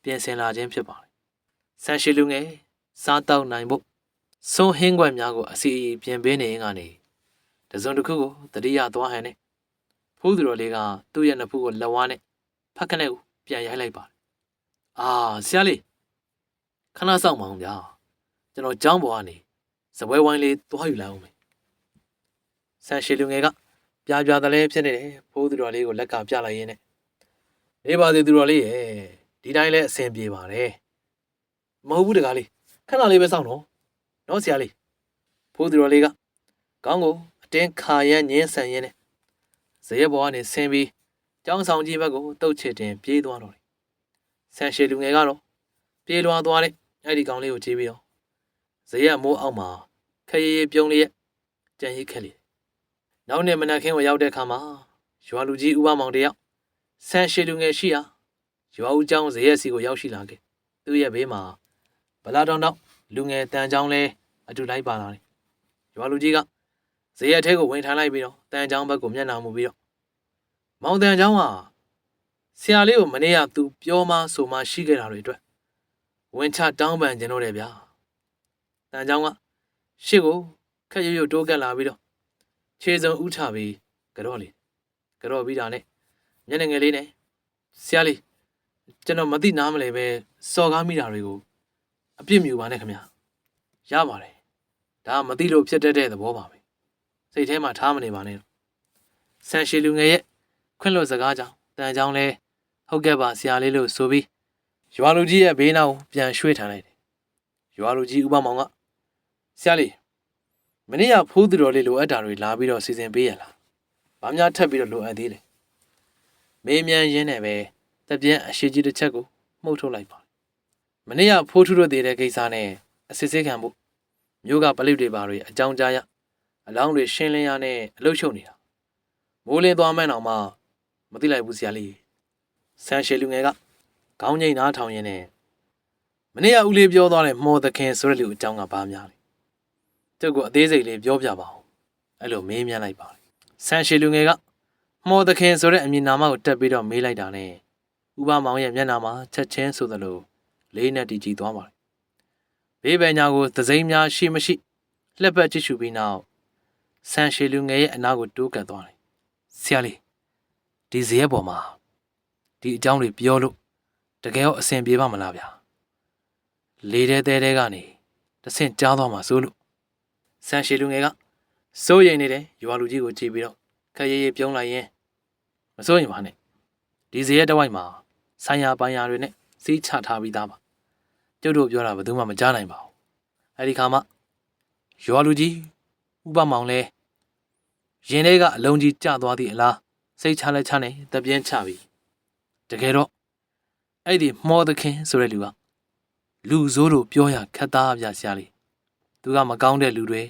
ပြင်ဆင်လာခြင်းဖြစ်ပါတယ်ဆန်ရှိလူငယ်စားတောက်နိုင်ဖို့စွန်ဟင်းခွက်များကိုအစီအီပြင်ပေးနေရင်ကနေတစုံတစ်ခုကိုတတိယသွားဟန်နဲ့ဖိုးသူတော်လေးကသူ့ရဲ့နှစ်ဖူးကိုလက်ဝါးနဲ့ဖက်ခနဲ့ကိုပြန်ရိုက်လိုက်ပါတယ်အာဆရာလေးခဏစောင့်ပါအောင်ဗျာကျွန်တော်ကြောင်းပေါ်ကနေစပွဲဝိုင်းလေးသွားယူလိုက်အောင်မယ်ဆန်ရှိလူငယ်ကပြာတလဲဖြစ်နေတယ်ဖိုးသူတော်လေးကိုလက်ကပြလိုက်ရင်းနဲ့နေပါသေးသူတော်လေးရဲ့ဒီတိုင်းလဲအဆင်ပြေပါတယ်မဟုတ်ဘူးတကားလေးခဏလေးပဲစောင့်နော်ဆရာလေးဖိုးသူတော်လေးကခေါင်းကိုအတင်းခါရမ်းညင်းဆန်ရင်းနဲ့ဇရက်ပေါ်ကနေဆင်းပြီးကျောင်းဆောင်ကြီးဘက်ကိုတုတ်ချစ်တင်ပြေးသွားတော့တယ်ဆန်ရှိလူငယ်ကတော့ပြေးလွှားသွားတဲ့အဲ့ဒီကောင်လေးကိုကြည့်ပြီးတော့ဇရက်မိုးအောက်မှာခရီးပြုံးလေးရဲ့ကြံရိတ်ခက်လေနောက်နေ့မနက်ခင်းကိုရောက်တဲ့အခါမှာရွာလူကြီးဥပမောင်တယောက်ဆန်ရှိလူငယ်ရှိရာရွာဦးကျောင်းဇရက်စီကိုရောက်ရှိလာခဲ့သူ့ရဲ့ဘေးမှာဗလာတောင်တော့လူငယ်တန်ချောင်းလဲအတူလိုက်ပါလာတယ်ရွာလူကြီးကဇရက်ထဲကိုဝင်ထိုင်လိုက်ပြီးတော့တန်ချောင်းဘက်ကိုမျက်နှာမူပြီးတော့မောင်တန်ချောင်းဟာဆရာလေးကိုမနေ့ကသူပြောမှဆိုမှရှိခဲ့တာတွေအတွက်ဝင်ချတောင်းပန်ကျင်တော့တယ်ဗျာတန်ချောင်းကရှေ့ကိုခက်ရွရွတိုးကပ်လာပြီးတော့ခြေစုံဥချပြီးကြော့ပြီးတာနဲ့မျက်နှာငယ်လေးနဲ့ဆရာလေးကျွန်တော်မသိနားမလဲပဲစော်ကားမိတာတွေကိုအပြစ်မြူပါနဲ့ခင်ဗျာရပါတယ်ဒါမသိလို့ဖြစ်တတ်တဲ့သဘောပါပဲစိတ်ထဲမှာထားမနေပါနဲ့ဆန်ရှိလူငယ်ရဲ့ခွင့်လွှတ်စကားကြောင့်တန်ချောင်းလဲဟုတ်ကဲ့ပါဆရာလေးလို့ဆိုပြီးရွာလူကြီးရဲ့ဘေးနားကိုပြန်ရွှေ့ထိုင်လိုက်တယ်ရွာလူကြီးဥပမောင်ကဆရာလေးမနေ့ကဖိုးသူတော်လေးလိုအပ်တာတွေလာပြီးတော့စီစဉ်ပေးရလားဘာများထပ်ပြီးတော့လိုအပ်သေးလဲမေးမြန်းရင်းနဲ့ပဲတပြင်းအရှိကြီးတစ်ချက်ကိုမှုတ်ထုတ်လိုက်ပါမနေ့ကဖိုးထုတို့တည်တဲ့ကိစ္စနဲ့အစစ်စစ်ခံဖို့မျိုးကပလိပ်တွေပါတွေအကြောင်းကြားရအလောင်းတွေရှင်းလင်းရနဲ့အလုတ်ချုပ်နေတာမိုးလင်းသွားမှန်းတော့မှမသိလိုက်ဘူးဆရာလေးဆန်ရှည်လူငယ်ကခေါင်းငိတ်နားထောင်ရင်းနဲ့မနေ့ကဦးလေးပြောသွားတဲ့မော်သခင်ဆိုတဲ့လူအကြောင်းကဘာများလဲသူ့ကိုအသေးစိတ်လေးပြောပြပါဦးအဲ့လိုမေးမြန်းလိုက်ပါတယ်ဆန်ရှည်လူငယ်ကမော်သခင်ဆိုတဲ့အမည်နာမကိုတက်ပြီးတော့မေးလိုက်တာနဲ့ဥပမောင်ရဲ့မျက်နှာမှာချက်ချင်းဆိုသလိုလေးနဲ့တည်ကြည်သွားပါတယ်ဘေးပညာကိုသစိမ်းများရှိမရှိလှက်ပတ်ကြည့်ရှုပြီးနောက်ဆန်ရှည်လူငယ်ရဲ့အနားကိုတိုးကပ်သွားတယ်ဆရာလေးဒီဇရက်ပေါ်မှာဒီအကြောင်းတွေပြောလို့တကယ်ရောအဆင်ပြေပါမလားဗျာလေတဲကနေတဆင့်ကြားသွားမှာစိုးလို့ဆန်ရှည်လူငယ်ကစိုးရိမ်နေတဲ့ရွာလူကြီးကိုကြည့်ပြီးတော့ခက်ရဲပြုံးလိုက်ရင်မစိုးရင်ပါနဲ့ဒီဇရက်တစ်ဝိုက်မှာဆိုင်ရာပိုင်ရာတွေနဲ့စီးချထားပြီးသားပါကျုပ်တို့ပြောတာဘယ်သူမှမကြားနိုင်ပါဘူးအဲ့ဒီခါမှရွာလူကြီးဥပမောင်လဲရင်ထဲကအလုံးကြီးကျသွားသည့်အလားစိတ်ချလက်ချနဲ့တပြင်းချပြီးတကယ်တော့အဲ့ဒီမော်သခင်ဆိုတဲ့လူကလူဆိုးလို့ပြောရခက်သားပြဆရာလေးသူကမကောင်းတဲ့လူတွေ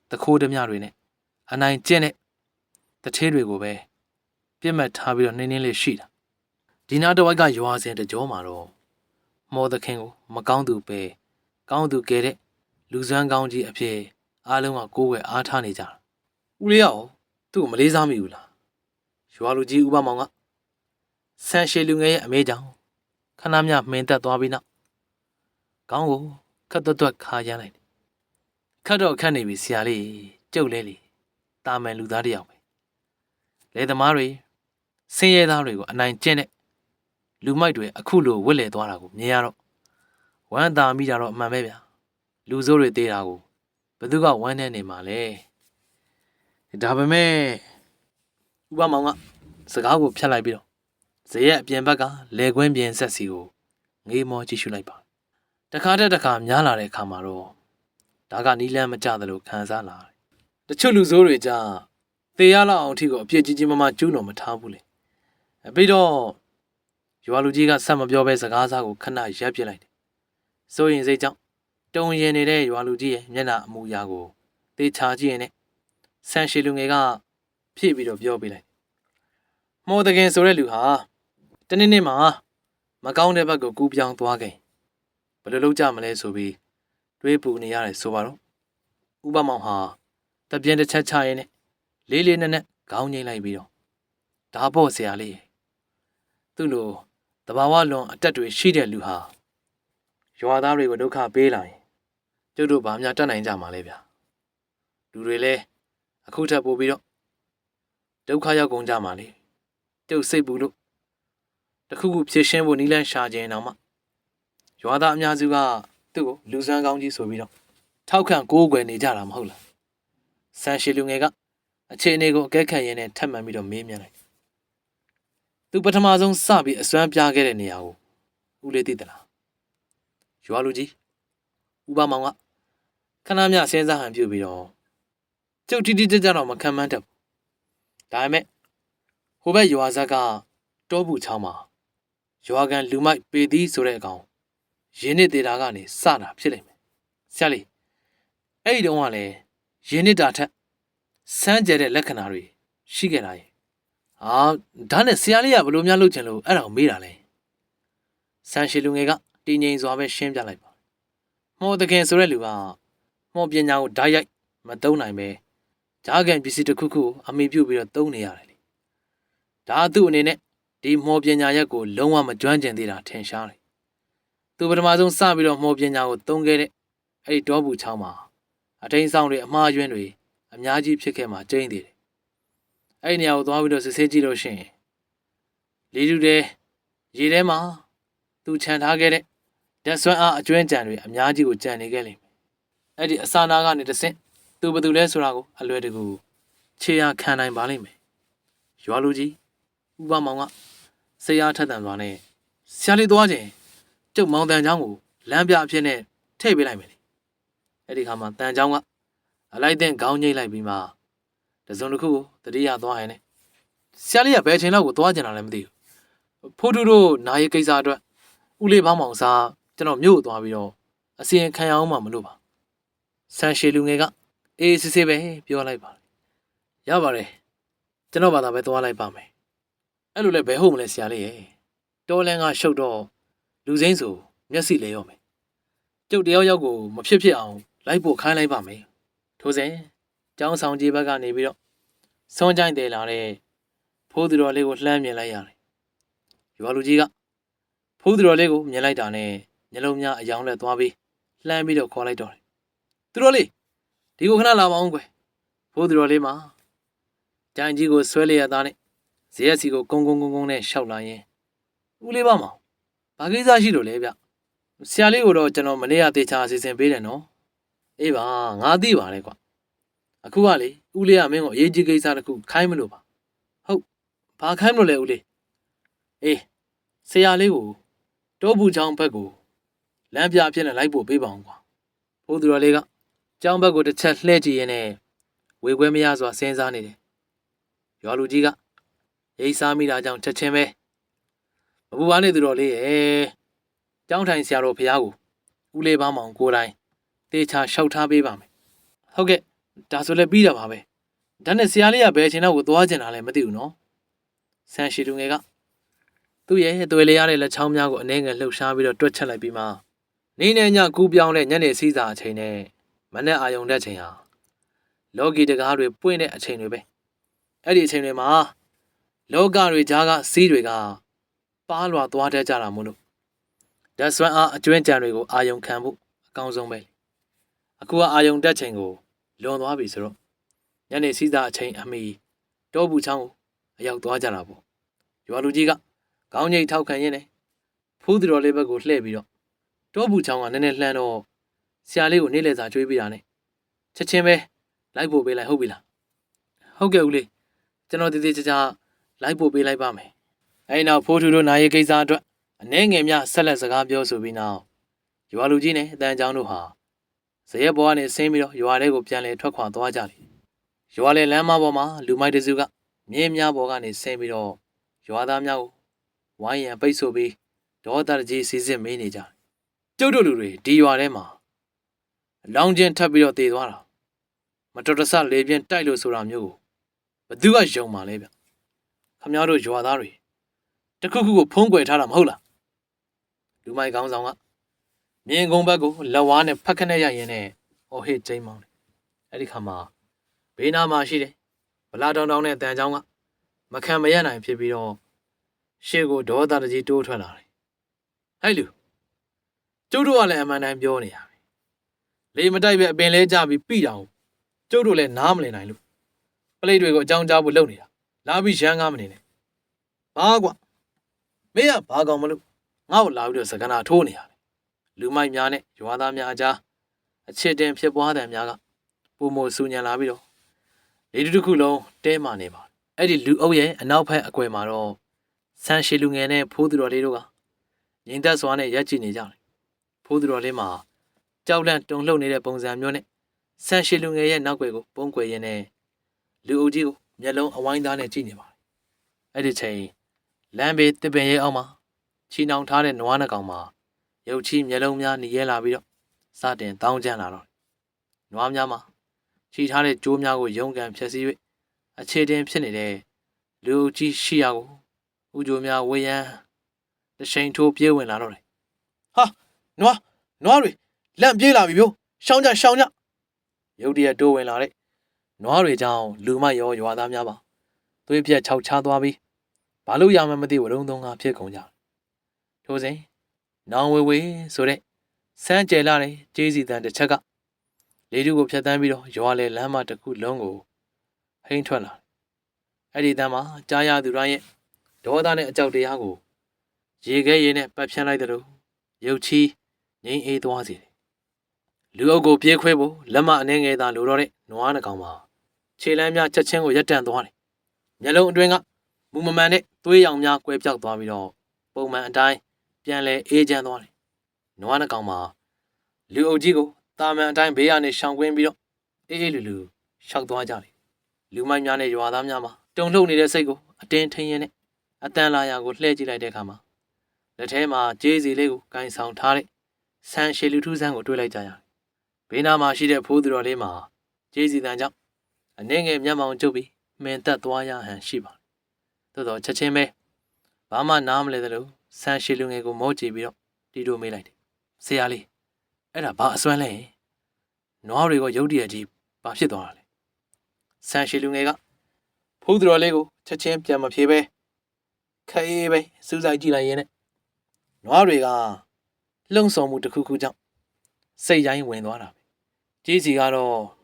တခိုးဓမြတွေနဲ့အနိုင်ကျင့်တဲ့တထေးတွေကိုပဲပြစ်မှတ်ထားပြီးတော့နှင်းလေးရှိတာဒီနာတစ်ဝိုက်ကရွာစဉ်တကြောမှာတော့မော်သခင်ကိုမကောင်းသူပဲကောင်းသူကဲတဲ့လူစွမ်းကောင်းကြီးအဖြစ်အားလုံးကကိုယ်ဝယ်အားထားနေကြတာဦးလေးရောသူ့ကိုမလေးစားမိဘူးလားရွာလူကြီးဥပမောင်ကဆန်ရှည်လူငယ်ရဲ့အမေကြောင့်ခဏမျှမှင်သက်သွားပြီးနောက်ခေါင်းကိုခတ်တွတ်ခါရမ်းလိုက်တယ်ခတ်တော့ခတ်နေပြီဆရာလေးကျုပ်လဲလေတာမန်လူသားတစ်ယောက်ပဲလေသမားတွေဆင်းရဲသားတွေကိုအနိုင်ကျင့်တဲ့လူမိုက်တွေအခုလိုဝစ်လဲသွားတာကိုမြင်ရတော့ဝမ်းသာမိတာတော့အမှန်ပဲဗျာလူဆိုးတွေသေးတာကိုဘယ်သူကဝမ်းနဲ့နေမှာလဲဒါပေမဲ့ဥပမောင်ကစကားကိုဖြတ်လိုက်ပြီးတော့ဇရက်အပြင်ဘက်ကလေကွင်းပြင်ဆက်စီကိုငေးမောကြည့်ရှုလိုက်ပါတခါတခါများလာတဲ့အခါမှာတော့ဒါကနီးလန်းမကျသလိုခံစားလာတယ်တချို့လူဆိုးတွေကြသေရလောက်အောင်အထိကိုအပြစ်ကြီးကြီးမားမားကျူးလွန်မထားဘူးလေပြီးတော့ရွာလူကြီးကဆက်မပြောဘဲစကားစားကိုခဏရပ်ပြစ်လိုက်တယ်စိုးရင်စိတ်ကြောင့်တုံရင်နေတဲ့ရွာလူကြီးရဲ့မျက်နှာအမူအရာကိုသေချာကြည့်ရင်ဆန်ရှည်လူငယ်က ဖြည့်ပြီးတော့ပြောပေးလိုက်မော်တကင်ဆိုတဲ့လူဟာတနေ့မှာမကောင်းတဲ့ဘက်ကိုကူးပြောင်းသွားခဲ့ဘယ်လိုလုပ်ကြမလဲဆိုပြီးတွေးပူနေရတယ်ဆိုပါတော့ဥပမောင်ဟာတပြင်းတစ်ချက်ချရင်းနဲ့လေးလေးနက်နက်ခေါင်းငိမ့်လိုက်ပြီးတော့ဒါပေါ့ဆရာလေးသူ့လိုတဘာဝလွန်အတက်တွေရှိတဲ့လူဟာရွာသားတွေကိုဒုက္ခပေးလာရင်ကျုပ်တို့ဘာများတတ်နိုင်ကြမှာလဲဗျာလူတွေလည်းအခုထပ်ပို့ပြီးတော့ဒုက္ခရောက်ကုန်ကြမှာလေကျုပ်စိတ်ပူလို့တခုခုဖြည့်ရှင်းဖို့နီးလန်းရှာခြင်းတော့မှရွာသားအများစုကသူ့ကိုလူစမ်းကောင်းကြီးဆိုပြီးတော့ထောက်ခံကိုးကွယ်နေကြတာမဟုတ်လားဆန်ရှည်လူငယ်ကအခြေအနေကိုအကဲခတ်ရင်းနဲ့ထပ်မှန်ပြီးတော့မေးမြန်းလိုက်သူပထမဆုံးစပြီးအစွမ်းပြခဲ့တဲ့နေရာကိုဦးလေးသိသလားရွာလူကြီးဥပမောင်ကခဏမျှစဉ်းစားဟန်ပြုပြီးတော့ကျုပ်တိတိကျကျတော့မခံမှန်းတတ်ဘူးဒါပေမဲ့ဟိုဘက်ရွာဇက်ကတောဘူးချောင်းမှာရွာကန်လူမိုက်ပေသည်ဆိုတဲ့အကောင်ရင်းနစ်သေးတာကနေစတာဖြစ်လိမ့်မယ်ဆရာလေးအဲ့ဒီတုန်းကလည်းရင်းနစ်တာထက်စမ်းကြဲတဲ့လက္ခဏာတွေရှိခဲ့တာရဲ့ဒါနဲ့ဆရာလေးကဘယ်လိုများလုပ်ချင်လို့အဲ့ဒါကိုမေးတာလဲဆန်ရှည်လူငယ်ကတင်းငိမ်စွာပဲရှင်းပြလိုက်ပါမော်တခင်ဆိုတဲ့လူကမော်ပညာကိုဓာတ်ရိုက်မသုံးနိုင်ပဲဂျားကန်ပစ္စည်းတစ်ခုခုအမိပြုတ်ပြီးတော့သုံးနေရတယ်လေဒါသူ့အနေနဲ့ဒီမော်ပညာရက်ကိုလုံးဝမကျွမ်းကျင်သေးတာထင်ရှားတယ်သူပထမဆုံးစပြီးတော့မော်ပညာကိုသုံးခဲ့တဲ့အဲ့ဒီတောဘူးချောင်းမှာအထိန်ဆောင်တွေအမှားယွင်းတွေအများကြီးဖြစ်ခဲ့မှာကျိန်းသေးတယ်အဲ့ဒီနေရာကိုသွားပြီးတော့စစ်ဆေးကြည့်လို့ရှိရင်လေတူတဲ့ရေထဲမှာသူခြံထားခဲ့တဲ့ဓာတ်စွမ်းအားအကျွမ်းကြံတွေအများကြီးကိုကြံနေခဲ့လိမ့်မယ်အဲ့ဒီအစာနာကနေတဆင့်သူဘယ်သူလဲဆိုတာကိုအလွယ်တကူခြေရခံနိုင်ပါလိမ့်မယ်ရွာလူကြီးဥပမောင်ကစိတ်အားထက်သန်သွားနဲ့ဆရာလေးသွားခြင်းကျုပ်မောင်တန်ချောင်းကိုလမ်းပြအဖြစ်နဲ့ထည့်ပေးလိုက်မယ်လေအဲ့ဒီခါမှာတန်ချောင်းကအလိုက်တဲ့ခေါင်းငိမ့်လိုက်ပြီးမှတစုံတစ်ခုကိုတတိယသွားဟန်နဲ့ဆရာလေးကဘယ်အချိန်လောက်ကိုသွားကြင်တာလဲမသိဘူးဖိုးထုတို့နာရီကိစ္စအတွက်ဦးလေးဘောင်းမောင်စားကျွန်တော်မြို့သွားပြီးတော့အစီရင်ခံရအောင်မှမလို့ပါဆန်ရှည်လူငယ်ကအေးစစ်စစ်ပဲပြောလိုက်ပါရပါတယ်ကျွန်တော်ဘာသာပဲသွားလိုက်ပါမယ်အဲ့လိုလည်းဘယ်ဟုတ်မလဲဆရာလေးရဲ့တော်လန်ကရှုပ်တော့လူစိမ့်ဆိုမျက်စိလဲရောမယ်ကျုပ်တယောက်ယောက်ကိုမဖြစ်ဖြစ်အောင်လိုက်ဖို့ခိုင်းလိုက်ပါမယ်ထို့စဉ်ကျောင်းဆောင်ကြီးဘက်ကနေပြီးတော့စွန်ကြိုင်တယ်လာတဲ့ဖိုးသူတော်လေးကိုလှမ်းမြင်လိုက်ရတယ်ရွာလူကြီးကဖိုးသူတော်လေးကိုမြင်လိုက်တာနဲ့ညလုံးများအယောင်လက်သွားပြီးလှမ်းပြီးတော့ခေါ်လိုက်တော့တယ်သူတော်လေးဒီကိုခဏလာပါအောင်ကွယ်ဖိုးသူတော်လေးမှာကြိုင်ကြီးကိုဆွဲလျက်သားနဲ့ဇရက်စီကိုကုန်းနဲ့ရှောက်လာရင်ဦးလေးပါမောင်ဘာကိစ္စရှိလို့လဲဗျဆရာလေးကိုတော့ကျွန်တော်မနေ့ကတေချာအစီအစဉ်ပေးတယ်နော်အေးပါငါသိပါတယ်ကွာအခုကလေဦးလေးကမင်းကိုအရေးကြီးကိစ္စတစ်ခုခိုင်းမလို့ပါဟုတ်ဘာခိုင်းမလို့လဲဦးလေးအေးဆရာလေးကိုတောဘူးချောင်းဘက်ကိုလမ်းပြအဖြစ်နဲ့လိုက်ဖို့ပေးပါအောင်ကွာဖိုးသူတော်လေးကကျောင်းဘက်ကိုတစ်ချက်လှည့်ကြည့်ရင်းနဲ့ဝေခွဲမရစွာစဉ်းစားနေတယ်ရွာလူကြီးကရိတ်စားမိတာကြောင့်ချက်ချင်းပဲမပူပါနဲ့သူတော်လေးရဲ့ကျောင်းထိုင်ဆရာတော်ဖះကိုဦးလေးပေါင်းမောင်ကိုယ်တိုင်တေချာလျှောက်ထားပေးပါမယ်ဟုတ်ကဲ့ဒါဆိုလည်းပြီးတာပါပဲဒါနဲ့ဆရာလေးကဘယ်အချိန်လောက်ကိုသွားကျင်တာလဲမသိဘူးနော်ဆန်ရှည်လူငယ်ကသူ့ရဲ့အသွေးလေးရတဲ့လက်ချောင်းများကိုအနှဲငယ်လှုပ်ရှားပြီးတော့တွက်ချက်လိုက်ပြီးမှနေနေညကူးပြောင်းတဲ့ညနေစီးစာအချိန်နဲ့မနေ့အာယုံတဲ့ချိန်ဟာလောကီတကားတွေပွင့်တဲ့အချိန်တွေပဲအဲ့ဒီအချိန်တွေမှာလောကတွေကြားကစီးတွေကပါလွာသွားတတ်ကြတာမို့လို့ဓာတ်စွမ်းအားအကျွမ်းကြံတွေကိုအာယုံခံဖို့အကောင်းဆုံးပဲအခုကအာယုံတက်ချိန်ကိုလွန်သွားပြီဆိုတော့ညနေစီးစာအချိန်အမီတောဘူးချောင်းကိုအရောက်သွားကြတာပေါ့ရွာလူကြီးကခေါင်းငိတ်ထောက်ခံရင်းနဲ့ဖိုးသူတော်လေးဘက်ကိုလှည့်ပြီးတော့တောဘူးချောင်းကနည်းနည်းလှမ်းတော့ဆရာလေးကိုနေလေစာကျွေးပေးတာနဲ့ချက်ချင်းပဲလိုက်ဖို့ပေးလိုက်ဟုတ်ပြီလားဟုတ်ကဲ့ဦးလေးကျွန်တော်တည်တည်ချာချာလိုက်ဖို့ပေးလိုက်ပါမယ်အဲဒီနောက်ဖိုးသူတို့နာရီကိစ္စအတွက်အနှဲငယ်များဆက်လက်စကားပြောဆိုပြီးနောက်ရွာလူကြီးနဲ့အတန်းချောင်းတို့ဟာဇရက်ဘောကနေဆင်းပြီးတော့ရွာထဲကိုပြန်လည်ထွက်ခွာသွားကြတယ်ရွာလေလမ်းမပေါ်မှာလူမိုက်တစုကမြင်းများပေါ်ကနေဆင်းပြီးတော့ရွာသားများကိုဝိုင်းရန်ပိတ်ဆို့ပြီးဒေါသတကြီးစီစစ်မေးနေကြတယ်ကျုပ်တို့လူတွေဒီရွာထဲမှာလောင်းချင်းထပ်ပြီးတော့တည်သွားတာမတော်တဆလေပြင်းတိုက်လို့ဆိုတာမျိုးကို ဘသူကယုံပါလဲဗျခမရတို့ရွာသားတွေတခုခုကိုဖုံးကွယ်ထားတာမဟုတ်လားလူမိုက်ကောင်းဆောင်ကမြင်းကုန်းဘက်ကိုလက်ဝါးနဲ့ဖက်ခနဲ့ရရင်နဲ့ဟောဟစ်ကျိမ်းမောင်းတယ်အဲ့ဒီခါမှာဘေးနားမှာရှိတယ်ဗလာတောင်တောင်နဲ့တန်ချောင်းကမခံမရနိုင်ဖြစ်ပြီးတော့ရှေ့ကိုဒေါသတကြီးတိုးထွက်လာတယ်ဟဲ့လူကျုပ်တို့ကလည်းအမှန်တမ်းပြောနေရပဲလေမတိုက်ပဲအပင်လဲကြပြီးပြီတောင်ကျုပ်တို့လည်းနားမလည်နိုင်လို့ပလိတ်တွေကိုအကြောင်းကြားဖို့လုပ်နေတာလာပြီးရန်ကားမနေနဲ့ဘာကွာမင်းကဘာကောင်မလို့ငါ့ကိုလာပြီးတော့စကနာထိုးနေရတယ်လူမိုက်များနဲ့ရွာသားများအကြားအချစ်တင်ဖြစ်ပွားတဲ့များကပုံမဆူညံလာပြီးတော့လေတစ်ခုလုံးတဲမာနေပါအဲ့ဒီလူအုပ်ရဲ့အနောက်ဘက်အကွယ်မှာတော့ဆန်ရှည်လူငယ်နဲ့ဖိုးသူတော်လေးတို့ကငိမ့်သက်စွာနဲ့ရက်ကြည့်နေကြတယ်ဖိုးသူတော်လေးမှာကြောက်လန့်တုန်လှုပ်နေတဲ့ပုံစံမျိုးနဲ့ဆန်ရှည်လူငယ်ရဲ့နောက်ွယ်ကိုပုံကွယ်ရင်းနဲ့လူအုပ်ကြီးကိုမျက်လုံးအဝိုင်းသားနဲ့ကြည့်နေပါတယ်အဲ့ဒီချိန်လမ်းဘေးတစ်ပင်ရဲအောက်မှာချီနှောင်ထားတဲ့နွားနှကောင်မှာရုပ်ချီမျက်လုံးများနေရဲလာပြီးတော့စတင်တောင်းကျမ်းလာတော့နွားများမှာချီထားတဲ့ကြိုးများကိုရုံးကန်ဖျက်ဆီး၍အခြေတင်ဖြစ်နေတဲ့လူအုပ်ကြီးရှိရာကိုဦးကြိုများဝေယံတရှိန်ထိုးပြေးဝင်လာတော့တယ်ဟာနွားတွေလန့်ပြေးလာပြီဗျို့ရှောင်းကြရုတ်တရက်တိုးဝင်လာတဲ့နွားတွေကြောင့်လူမရောရွာသားများပါသွေးပြက်ခြောက်ချားသွားပြီးဘာလို့ရမှမသိဝရုံသုံးကဖြစ်ကုန်ကြထို့စဉ်နောင်ဝေဝေဆိုတဲ့စမ်းကြဲလာတဲ့ကျေးစီတန်တစ်ချက်ကလေတူကိုဖြတ်တန်းပြီးတော့ရွာလေလမ်းမတစ်ခုလုံးကိုဟိန်းထွက်လာအဲ့ဒီတန်းမှာကြားရသူတိုင်းရဲ့ဒေါသနဲ့အကြောက်တရားကိုရေခဲရေနဲ့ပတ်ဖြန်းလိုက်တဲ့လို့ရုပ်ချီငိမ့်အေးသွားစေတယ်လူအုပ်ကိုပြေးခွဲဖို့လက်မအနေငယ်သာလိုတော့တဲ့နွားနှကောင်မှာခြေလမ်းများချက်ချင်းကိုရက်တန့်သွားတယ်မျက်လုံးအတွင်းကမူမမှန်နဲ့သွေးရောင်များကွဲပြောက်သွားပြီးတော့ပုံမှန်အတိုင်းပြန်လဲအေးချမ်းသွားတယ်နွားနှကောင်မှာလူအုပ်ကြီးကိုတာမန်အတိုင်းဘေးကနေရှောင်ကွင်းပြီးတော့အေးအေးလူရှောက်သွားကြတယ်လူမိုက်များနဲ့ရွာသားများမှာတုန်လှုပ်နေတဲ့စိတ်ကိုအတင်းထင်းရင်းနဲ့အတန်လာရာကိုလှည့်ကြည့်လိုက်တဲ့အခါမှာလက်ထဲမှာကျေးစီလေးကိုကင်ဆောင်ထားတဲ့ဆန်ရှည်လူထူးဆန်းကိုတွေ့လိုက်ကြရတယ်ဘေးနားမှာရှိတဲ့ဖိုးသူတော်လေးမှာကျေးစီတန်ကြောင့်အနေငယ်မျက်မှောင်ကျုပ်ပြီးမင်သက်သွားရဟန်ရှိပါတယ်သို့တော့ချက်ချင်းပဲဘာမှနားမလဲသလိုဆန်ရှည်လူငယ်ကိုမော့ကြည့်ပြီးတော့တီတိုမေးလိုက်တယ်ဆရာလေးအဲ့ဒါဘာအစွမ်းလဲနွားတွေကရုတ်တရက်ကြီးဘာဖြစ်သွားတာလဲဆန်ရှည်လူငယ်ကဖိုးသူတော်လေးကိုချက်ချင်းပြန်မဖြေပဲခဲပဲစူးစိုက်ကြည့်လိုက်ရင်နဲ့နွားတွေကလှုံ့ဆော်မှုတစ်ခုခုကြောင့်စိတ်ရိုင်းဝင်သွားတာပဲကြီးစီကတော့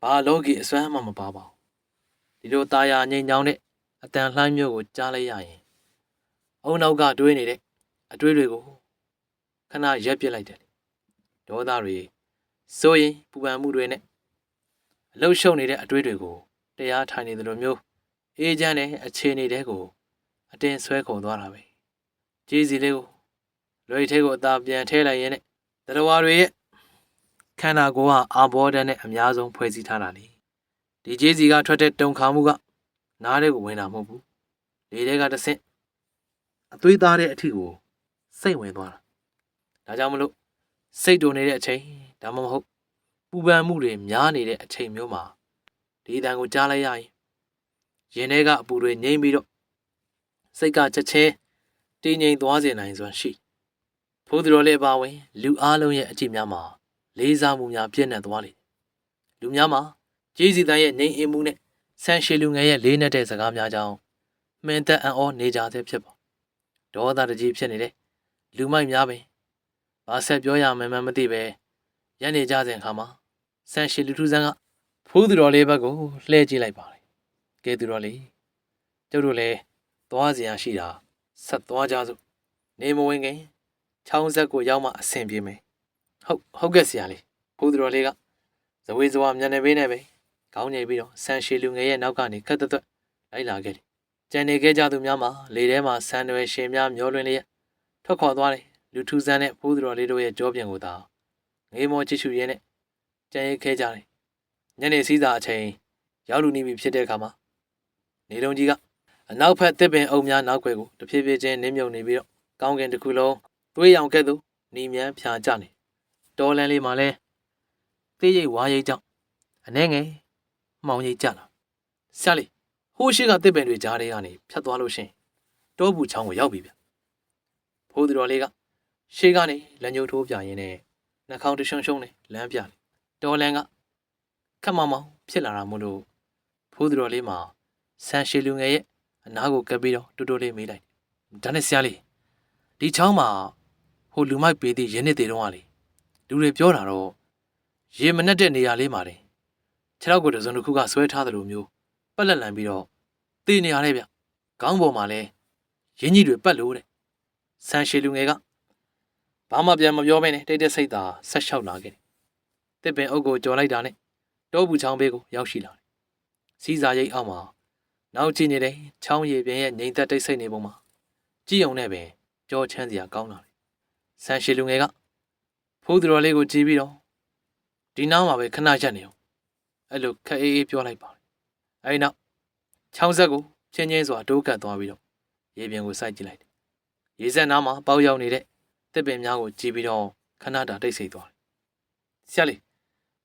ဘာလောကီအစွမ်းမှမပါပါဘူးဒီလိုตาရငိမ့်ချောင်းတဲ့အတန်လှမ်းမျိုးကိုကြားလိုက်ရရင်အုံနောက်ကတွေးနေတဲ့အတွေးတွေကိုခဏရက်ပစ်လိုက်တယ်ဒေါသတွေစိုးရင်ပူပန်မှုတွေနဲ့အလှုပ်ရှုပ်နေတဲ့အတွေးတွေကိုတရားထိုင်နေသလိုမျိုးအေးချမ်းတဲ့အခြေအနေတွေကိုအတင်းဆွဲခေါ်သွားတာပဲကြီးစီလေးကိုလွယ်ထဲကိုအသာပြန်ထဲလိုက်ရင်နဲ့တရားတွေရဲ့ခန္ဓာကိုယ်ကအာဘောဓာတ်နဲ့အများဆုံးဖွဲ့စည်းထားတာလေဒီကြီးစီကထွက်တဲ့တုံခါမှုကနားထဲကိုဝင်တာမဟုတ်ဘူးလေထဲကတစ်ဆင့်အသွေးသားတဲ့အထီကိုစိတ်ဝင်သွားတာဒါကြောင့်မလို့စိတ်တုန်နေတဲ့အချိန်ဒါမှမဟုတ်ပူပန်မှုတွေများနေတဲ့အချိန်မျိုးမှာဒီတန်ကိုကြားလိုက်ရရင်ရင်ထဲကအပူတွေငြိမ့်ပြီးတော့စိတ်ကချက်ချင်းတည်ငြိမ်သွားစေနိုင်စွာရှိဖိုးသူတော်လေးအပါဝင်လူအားလုံးရဲ့အကြည့်များမှာလေးစားမှုများပြည့်နှက်သွားလေလူများမှာကျေးဇူးတန်ရဲ့ငြိမ်အေးမှုနဲ့ဆန်ရှည်လူငယ်ရဲ့လေးနက်တဲ့စကားများကြောင့်မှန်သက်အံ့ဩနေကြသေးဖြစ်ပါဒေါသတကြီးဖြစ်နေတဲ့လူမိုက်များပင်ဘာဆက်ပြောရမှန်းမသိပဲရနေကြစဉ်အခါမှာဆန်ရှည်လူထူးဆန်းကဖိုးသူတော်လေးဘက်ကိုလှည့်ကြည့်လိုက်ပါတယ်ကဲသူတော်လေးကျုပ်တို့လည်းသွားစရာရှိတာဆက်သွားကြစို့နေမဝင်ခင်ချောင်းဆက်ကိုရောက်မှအဆင်ပြေမယ်ဟုတ်ကဲ့ဆရာလေးဖိုးသူတော်လေးကဇဝေဇဝါမျက်နှာပေးနဲ့ပဲခေါင်းငိတ်ပြီးတော့ဆန်ရှည်လူငယ်ရဲ့နောက်ကနေခက်သွက်လိုက်လာခဲ့တယ်ကြံနေခဲ့ကြသူများမှာလေထဲမှာဆန်တွေရှင်များမျောလွင်လျက်ထွက်ခွာသွားတယ်လူထူးဆန်းတဲ့ဖိုးသူတော်လေးတို့ရဲ့ကြောပြင်ကိုသာငေးမောကြည့်ရှုရင်းနဲ့ကြံရိတ်ခဲကြတယ်ညနေစည်းစာအချိန်ရောက်လူနေပြီဖြစ်တဲ့အခါမှာနေလုံးကြီးကအနောက်ဖက်တစ်ပင်အုံများနောက်ွယ်ကိုတဖြည်းဖြည်းချင်းနင်းမြုံနေပြီးတော့ကောင်းကင်တစ်ခုလုံးသွေးရောင်ကဲ့သို့နီမြန်းဖြာကျနေတော်လန်လေးမှာလဲသေးရိတ်ဝါရိတ်ကြောင့်အနှဲငယ်မှောင်ရိပ်ကြလာဆရာလေး ဟိုးရှိကတစ်ပင်တွေကြားထဲကနေဖြတ်သွားလို့ရှင်တောဘူးချောင်းကိုရောက်ပြီဗျဖိုးသူတော်လေးကရှေးကနေလက်ညှိုးထိုးပြရင်းနဲ့နှာခေါင်းတရှုံရှုံနဲ့လမ်းပြတယ်တော်လန်ကခက်မောင်မောင်ဖြစ်လာတာမို့လို့ဖိုးသူတော်လေးမှာဆန်ရှည်လူငယ်ရဲ့အနားကိုကပ်ပြီးတော့တူတူလေးမေးလိုက်ဒါနဲ့ဆရာလေးဒီချောင်းမှာဟိုလူမိုက်ပေးသည့်ရင်းနှစ်တွေတုန်းကလေလူတွေပြောတာတော့ရေမနှက်တဲ့နေရာလေးမှာတယ်ခြေထောက်ကိုတစုံတစ်ခုကဆွဲထားသလိုမျိုးပက်လက်လန်ပြီးတော့တည်နေရတဲ့ဗျခေါင်းပေါ်မှာလဲရင်းကြီးတွေပတ်လို့တဲ့ဆန်ရှည်လူငယ်ကဘာမှပြန်မပြောဘဲနဲ့တိတ်တက်စိတ်သာဆက်လျှောက်လာခဲ့တယ်တစ်ပင်အုပ်ကိုကြော်လိုက်တာနဲ့တောဘူးချောင်းဘေးကိုရောက်ရှိလာတယ်စီးစာရိတ်အောက်မှာနောက်ကြည့်နေတဲ့ချောင်းရည်ပြင်ရဲ့ငိမ့်သက်တိတ်ဆိတ်နေပုံမှာကြည့်ုံနဲ့ပင်ကြောချမ်းစရာကောင်းလာတယ်ဆန်ရှည်လူငယ်ကဖိုးသူတော်လေးကိုကြည့်ပြီးတော့ဒီနားမှာပဲခဏရက်နေအောင်အဲ့လိုခက်အေးအေးပြောလိုက်ပါတယ်အဲဒီနောက်ချောင်းဆက်ကိုချင်းချင်းစွာတိုးကပ်သွားပြီးတော့ရေပြင်ကိုစိုက်ကြည့်လိုက်တယ်ရေဆက်နားမှာပေါက်ရောက်နေတဲ့တစ်ပင်များကိုကြည့်ပြီးတော့ခဏတာတိတ်ဆိတ်သွားတယ်ဆရာလေး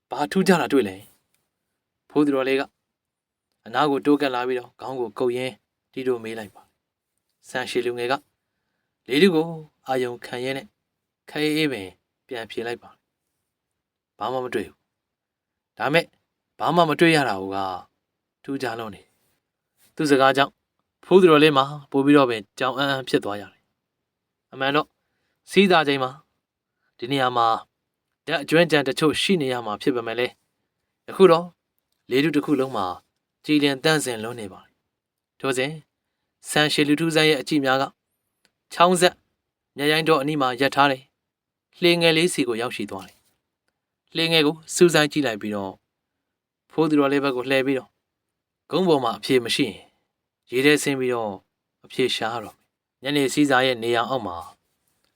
ဘာထူးကြတာတွေ့လဲဖိုးသူတော်လေးကအနားကိုတိုးကပ်လာပြီးတော့ခေါင်းကိုကုတ်ရင်းတီတို့မေးလိုက်ပါဆန်ရှည်လူငယ်ကလေးလူကိုအာယုံခံရင်းနဲ့ခဲအေးပင်ပြန်ဖြေလိုက်ပါဘာမှမတွေ့ဘူးဒါမဲ့ဘာမှမတွေ့ရတာကထူးခြားလို့နေသူစကားကြောင့်ဖိုးသူတော်လေးမှာပို့ပြီးတော့ပင်ကြောင်အန်းဖြစ်သွားရတယ်အမှန်တော့စီးသားချိန်မှာဒီနေရာမှာဓာတ်အကျွမ်းကြံတချို့ရှိနေရမှာဖြစ်ပေမဲ့လေအခုတော့လေးလူတစ်ခုလုံးမှာကြည်လင်တန့်စင်လုံးနေပါတယ်ထို့စဉ်ဆန်ရှည်လူထုဇက်ရဲ့အကြည့်များကချောင်းဆက်မြရိုင်းတော်အနီးမှာရပ်ထားတယ်လှေငယ်လေးစီကိုရောက်ရှိသွားတယ်လှေငယ်ကိုစူးစိုင်းကြည့်လိုက်ပြီးတော့ဖိုးသူတော်လေးဘက်ကိုလှည့်ပြီးတော့ဂုံးပေါ်မှာအဖြေမရှိရင်ရေထဲဆင်းပြီးတော့အဖြေရှားတော့ညနေစီးစာရဲ့နေရာအောက်မှာ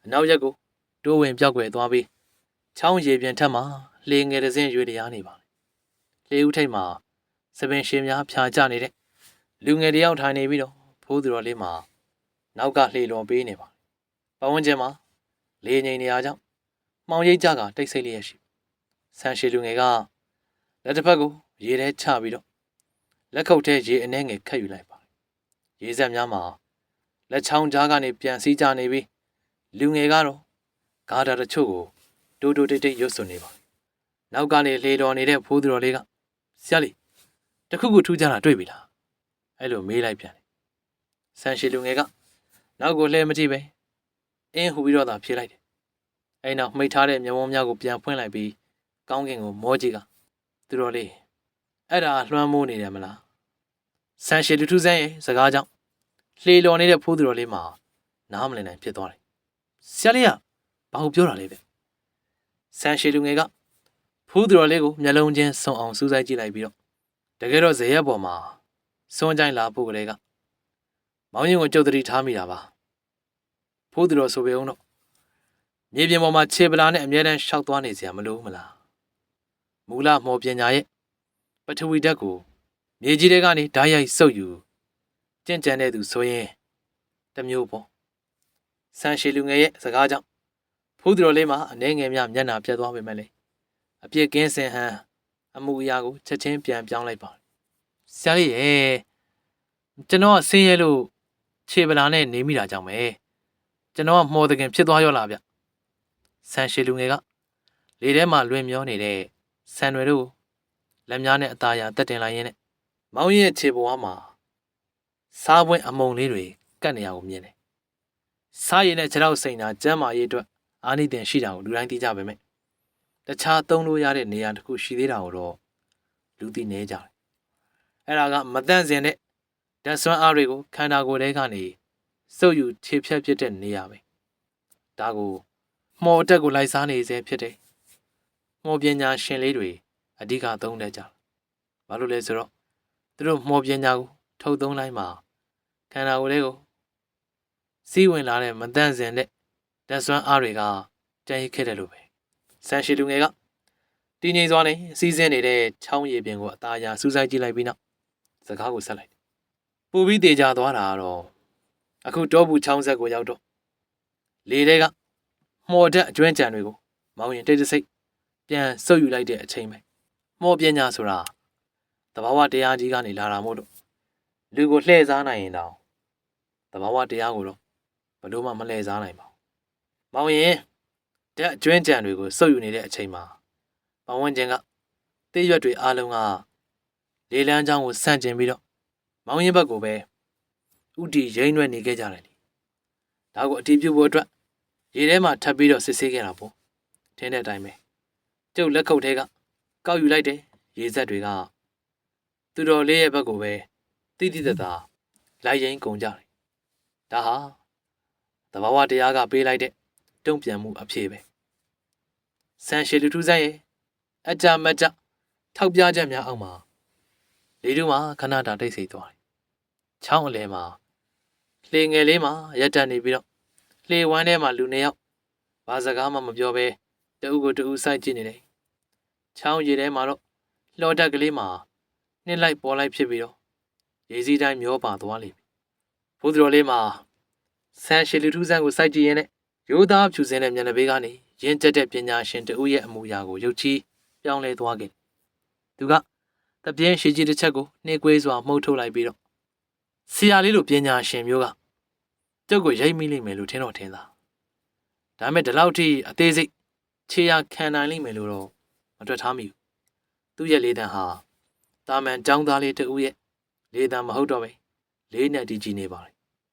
အနောက်ရက်ကိုတိုးဝင်ပြောက်ွယ်သွားပြီးချောင်းရေပြင်ထက်မှာလှေငယ်တစ်စင်းရွေတရားနေပါတယ်လှေဦးထိပ်မှာစပင်ရှင်များဖြာကျနေတဲ့လူငယ်တယောက်ထိုင်နေပြီးတော့ဖိုးသူတော်လေးမှာနောက်ကလှေလွန်ပေးနေပါပတ်ဝန်းကျင်မှာလေငိန်နေရာကြောင့်မှောင်ရိပ်ကြကတိတ်ဆိတ်လျက်ရှိဆန်ရှည်လူငယ်ကလက်တစ်ဖက်ကိုရေထဲချပြီးတော့လက်ခုပ်ထဲရေအနှဲငယ်ခတ်ယူလိုက်ပါရေစက်များမှာလက်ချောင်းကြားကနေပြန်စီးကြနေပြီးလူငယ်ကတော့ဂါတာတချို့ကိုတိုးတိုးတိတ်တိတ်ရွတ်စွနေပါနောက်ကနေလေတော်နေတဲ့ဖိုးသူတော်လေးကဆရာလေးတခုခုထူးကြတာတွေ့ပြီလားအဲ့လိုမေးလိုက်ပြန်တယ်ဆန်ရှည်လူငယ်ကနောက်ကိုလှည့်မကြည့်ပဲအင်းဟူပြီးတော့သာဖြေလိုက်တယ်အဲ့နောက်မှိတ်ထားတဲ့မျက်ဝန်းများကိုပြန်ဖွင့်လိုက်ပြီးကောင်းကင်ကိုမောကြည့်ကသူတော်လေးအဲ့ဒါလွှမ်းမိုးနေတယ်မလားဆန်ရှည်လူထုဆန်းရဲ့စကားကြောင့်လှေလော်နေတဲ့ဖိုးသူတော်လေးမှာနားမလည်နိုင်ဖြစ်သွားတယ်ဆရာလေးကဘာကိုပြောတာလဲဗျဆန်ရှည်လူငယ်ကဖိုးသူတော်လေးကိုမျက်လုံးချင်းစုံအောင်စူးစိုက်ကြည့်လိုက်ပြီးတော့တကယ်တော့ဇေယျပေါ်မှာစွန်းကြိုင်းလာဖို့ကလေးကမောင်ရင်ကိုကြုတ်တတိထားမိတာပါဖိုးသူတော်ဆိုပေအောင်တော့မြေပြင်ပေါ်မှာခြေပလာနဲ့အမြဲတမ်းရှောက်သွားနေစရာမလိုမလားမူလမော်ပညာရဲ့ပထဝီဓာတ်ကိုမြေကြီးတွေကနေဓာတ်ရိုက်စုပ်ယူကြင်ကြံတဲ့သူဆိုရင်တမျိုးပေါ့ဆန်ရှည်လူငယ်ရဲ့စကားကြောင့်ဖိုးသူတော်လေးမှာအနေငယ်များမျက်နှာပြတ်သွားပေမဲ့လေအပြစ်ကင်းစင်ဟန်အမှုအရာကိုချက်ချင်းပြန်ပြောင်းလိုက်ပါဆရာလေးရဲ့ကျွန်တော်ဆင်းရဲလို့ခြေပလာနဲ့နေမိတာကြောင့်ပဲကျွန်တော်ကမှော်တခင်ဖြစ်သွားရောလားဗျဆန်ရှည်လူငယ်ကလေထဲမှာလွင်မျောနေတဲ့ဆန်တွေတို့လက်များနဲ့အသားရတက်တင်လိုက်ရင်းနဲ့မောင်ရဲ့ခြေပေါ်မှာစားပွင့်အမုံလေးတွေကတ်နေရကိုမြင်တယ်စားရည်နဲ့ခြေထောက်စိန်တာကျမ်းမာရေးအတွက်အာနိသင်ရှိတာကိုလူတိုင်းသိကြပါမယ်တခြားသုံးလို့ရတဲ့နေရာတစ်ခုရှိသေးတာကိုတော့လူသိနေကြတယ်အဲ့ဒါကမတန့်စင်တဲ့ဓာတ်စွမ်းအားတွေကိုခန္ဓာကိုယ်ထဲကနေစုပ်ယူခြေဖြတ်ဖြစ်တဲ့နေရာပဲဒါကိုမှော်တက်ကိုလိုက်စားနေစေဖြစ်တယ်မှော်ပညာရှင်လေးတွေအဓိကသုံးတဲ့ကြဘာလို့လဲဆိုတော့သူတို့မှော်ပညာကိုထုတ်သုံးလိုက်မှာခန္ဓာကိုယ်လေးကိုစီးဝင်လာတဲ့မတန့်စင်တဲ့ဓာတ်စွမ်းအားတွေကကြံ့ရစ်ခဲ့တယ်လို့ပဲဆန်ရှည်လူငယ်ကတည်ငြိမ်စွာနဲ့စီးဆင်းနေတဲ့ချောင်းရည်ပင်ကိုအသားအရစူးစိုက်ကြည့်လိုက်ပြီးနောက်စကားကိုဆက်လိုက်တယ်ပူပြီးတေချာသွားတာကတော့အခုတောဘူးချောင်းဆက်ကိုရောက်တော့လေတွေကမှော်ဓာတ်အကျွမ်းကြံတွေကိုမောင်ရင်တိတ်တဆိတ်ပြန်စုပ်ယူလိုက်တဲ့အချိန်ပဲမှော်ပညာဆိုတာသဘာဝတရားကြီးကနေလာတာမို့လို့ လူကိုလှည့်စားနိုင်ရင်တောင်သဘာဝတရားကိုတော့ဘယ်လို့မှမလှည့်စားနိုင်ပါဘူး။မောင်ရင်ဓာတ်အကျွင်းကြံတွေကိုစုပ်ယူနေတဲ့အချိန်မှာပတ်ဝန်းကျင်ကတေးရွက်တွေအားလုံးကလေလန်းချောင်းကိုဆန့်ကျင်ပြီးတော့မောင်ရင်ဘက်ကိုပဲဥတီရိမ့်ရွက်နေခဲ့ကြတယ်လေ။ဒါကိုအတီးပြုတ်ဖို့အတွက်ရေထဲမှာထပ်ပြီးတော့စစ်ဆေးခဲ့တာပေါ့။ထင်းတဲ့အတိုင်းပဲကျုပ်လက်ခုပ်ထဲကကောက်ယူလိုက်တယ်ရေစက်တွေကသူတော်လေးရဲ့ဘက်ကိုပဲတိတိတတ်တာလိုက်ရင်ကုန်ကြတယ်။ဒါဟာသဘာဝတရားကပေးလိုက်တဲ့တုံ့ပြန်မှုအဖြစ်ပဲ။ဆန်ရှည်လူထုဆိုင်ရဲ့အကြမကြထောက်ပြချက်များအောက်မှာလေထုမှာခဏတာတိတ်ဆိတ်သွားတယ်။ချောင်းအလဲမှာလှေငယ်လေးမှာရက်တက်နေပြီးတော့လှေဝမ်းထဲမှာလူနှစ်ယောက်ဘာစကားမှမပြောဘဲတအုပ်ကိုတအုပ်စိုက်ကြည့်နေတယ်။ချောင်းရည်ထဲမှာတော့လှော်တက်ကလေးမှာနှစ်လိုက်ပေါ်လိုက်ဖြစ်ပြီးတော့ရေစီးတိုင်းမျောပါသွားလိမ့်မယ်။ဖိုးသူတော်လေးမှာဆန်ရှည်လူထုဆန်းကိုစိုက်ကြည့်ရင်လည်းရိုးသားဖြူစင်တဲ့မျက်နှာပေးကနေရင့်ကျက်တဲ့ပညာရှင်တဦးရဲ့အမူအရာကိုရုပ်ချီးပြောင်းလဲသွားခဲ့တယ်။သူကတပြင်းရှိကြီးတစ်ချက်ကိုနှိကွေးစွာမှုတ်ထုတ်လိုက်ပြီးတော့ဆရာလေးလိုပညာရှင်မျိုးကကျုပ်ကိုရိပ်မိလိမ့်မယ်လို့ထင်တော့ထင်တာ။ဒါပေမဲ့ဒီလောက်ထိအသေးစိတ်ခြေရခံနိုင်လိမ့်မယ်လို့တော့မတွက်ထားမိဘူး။သူ့ရဲ့လေတံဟာတာမန်ចောင်းသားလေးတဦးရဲ့လေတံမဟုတ်တော့ပဲလေးနဲ့တီးကြည့်နေပါလေ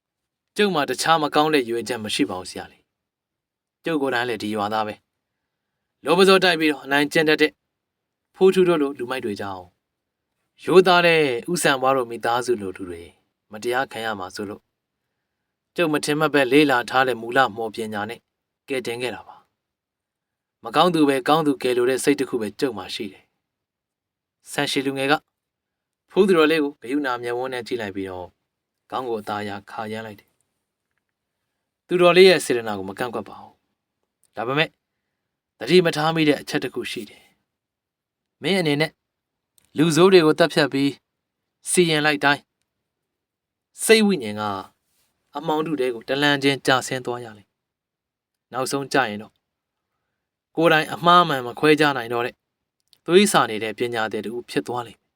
။ကျုပ်မှာတခြားမကောင်းတဲ့ရွေးချက်မရှိပါဘူးဆရာလေး။ကျုပ်ကိုယ်တိုင်လည်းဒီရွာသားပဲ။လောဘစောတိုက်ပြီးတော့အနိုင်ကျင့်တတ်တဲ့ဖိုးထူးတို့လိုလူမိုက်တွေကြောင်းရိုးသားတဲ့ဥဆန်ဘွားတို့မိသားစုလိုလူတွေမတရားခံရမှာဆိုလို့ကျုပ်မထင်မှတ်ပဲလေးလာထားတဲ့မူလမော်ပညာနဲ့ကဲတင်ခဲ့တာပါမကောင်းသူပဲကောင်းသူကဲလို့တဲ့စိတ်တစ်ခုပဲကျုပ်မှရှိတယ်ဆန်ရှည်လူငယ်ကဖိုးသူတော်လေးကိုဂယုဏမျက်ဝန်းနဲ့ကြည့်လိုက်ပြီးတော့ခေါင်းကိုအသားရခါရမ်းလိုက်တယ်သူတော်လေးရဲ့စေတနာကိုမကန့်ကွက်ပါဘူးဒါပေမဲ့တတိမထားမိတဲ့အချက်တစ်ခုရှိတယ်မင်းအနေနဲ့လူဆိုးတွေကိုတတ်ဖြတ်ပြီးစီရင်လိုက်တိုင်းစိတ်ဝိညာဉ်ကအမောင်တုတွေကိုတလန့်ချင်းကြာဆင်းသွားရလိမ့်နောက်ဆုံးကြရင်တော့ကိုယ်တိုင်အမှားမှန်မခွဲခြားနိုင်တော့တဲ့သွေးစာနေတဲ့ပညာသည်တူဖြစ်သွားလိမ့်မယ်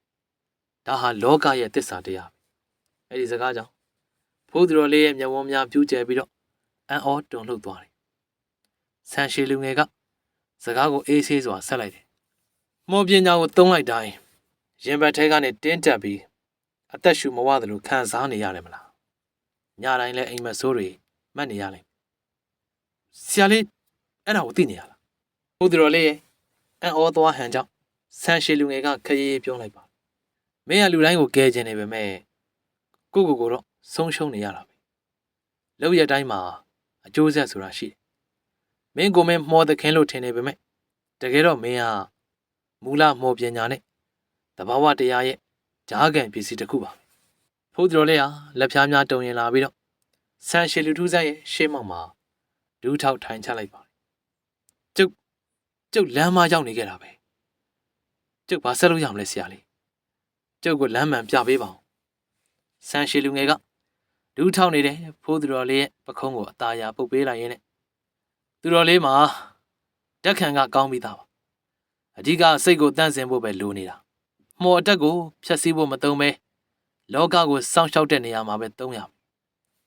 ဒါဟာလောကရဲ့သစ္စာတရားပဲအဲ့ဒီစကားကြောင့်ဖိုးသူတော်လေးရဲ့မျက်ဝန်းများပြူးကျဲပြီးတော့အံ့ဩတုန်လှုပ်သွားတယ်ဆန်ရှည်လူငယ်ကစကားကိုအေးဆေးစွာဆက်လိုက်တယ်မော်ပညာကိုသုံးလိုက်တိုင်းရင်ဘတ်ထဲကနေတင်းတက်ပြီးအသက်ရှူမဝသလိုခံစားနေရတယ်မလားညတိုင်းလဲအိမ်မက်ဆိုးတွေမှတ်နေရလိမ့်ဆရာလေးအဲ့ဒါကိုသိနေရလားဘုသူတော်လေးရဲ့အံ့ဩသွားဟန်ကြောင့်ဆန်ရှည်လူငယ်ကခရီးပြောလိုက်ပါမင်းကလူတိုင်းကိုကဲခြင်းနေပေမဲ့ကိုတော့ဆုံးရှုံးနေရတာပဲလောက်ရတိုင်းမှာအကျိုးဆက်ဆိုတာရှိတယ်မင်းကိုမင်းမှောသခင်လို့ထင်နေပေမဲ့တကယ်တော့မင်းကမူလမော်ပညာနဲ့တဘာဝတရားရဲ့ဂျားကန်ပစ္စည်းတစ်ခုပါဖိုးသူတော်လေးဟာလက်ဖြားများတုံရင်လာပြီးတော့ဆန်ရှည်လူထုဆိုင်ရဲ့ရှေ့မှောက်မှာဒူးထောက်ထိုင်ချလိုက်ပါတယ်ကျုပ်လမ်းမရောက်နေခဲ့တာပဲကျုပ်ဘာဆက်လို့ရမလဲဆရာလေးကျုပ်ကိုလမ်းမှန်ပြပေးပါဦးဆန်ရှည်လူငယ်ကဒူးထောက်နေတဲ့ဖိုးသူတော်လေးရဲ့ပခုံးကိုအသားရပုတ်ပေးလိုက်ရင်းနဲ့သူတော်လေးမှာဓာတ်ခံကကောင်းပြီးသားပါအဓိကစိတ်ကိုတန့်စင်ဖို့ပဲလိုနေတာမော်အတက်ကိုဖျက်ဆီးဖို့မသုံးပဲလောကကိုစောင့်ရှောက်တဲ့နေရာမှာပဲသုံးရမယ်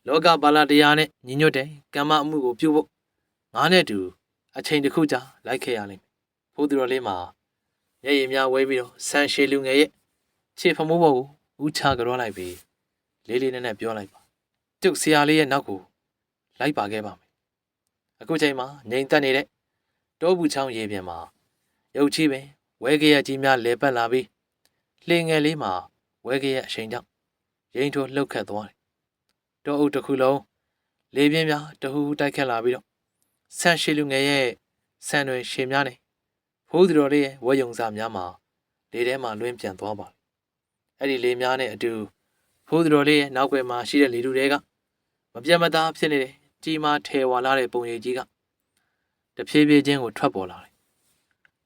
လောကပါဠတရားနဲ့ညီညွတ်တဲ့ကမ္မအမှုကိုပြုဖို့ငါနဲ့တူအချိန်တစ်ခုကြာလိုက်ခဲ့ရလိမ့်မယ်ဖိုးသူတော်လေးမှာမျက်ရည်များဝဲပြီးတော့ဆန်ရှည်လူငယ်ရဲ့ခြေဖမိုးပေါ်ကိုဦးချကြောလိုက်ပြီးလေးလေးနက်နက်ပြောလိုက်ပါကျုပ်ဆရာလေးရဲ့နောက်ကိုလိုက်ပါခဲ့ပါမယ်အခုချိန်မှာငြိမ်သက်နေတဲ့တောဘူးချောင်းရေပြင်မှာရုပ်ချီးပင်ဝဲကရကြီးများလဲပတ်လာပြီးလှေငယ်လေးမှာဝဲကရအချိန်ကြောင့်ရင်ထိုးလှုပ်ခတ်သွားတယ်တောအုပ်တစ်ခုလုံးလေပြင်းများတဟူးတိုက်ခတ်လာပြီးတော့ဆန်ရှည်လူငယ်ရဲ့ဆန်တွေရှည်များနေဖိုးသူတော်လေးရဲ့ဝဲယုံစားများမှာလေထဲမှာလွင့်ပြန်သွားပါတယ်အဲ့ဒီလေများနဲ့အတူဖိုးသူတော်လေးရဲ့နောက်ွယ်မှာရှိတဲ့လေထုတွေကမပြတ်မသားဖြစ်နေတဲ့ကြီးမားထဲဝါလာတဲ့ပုံရိပ်ကြီးကတဖြည်းဖြည်းချင်းကိုထွက်ပေါ်လာတယ်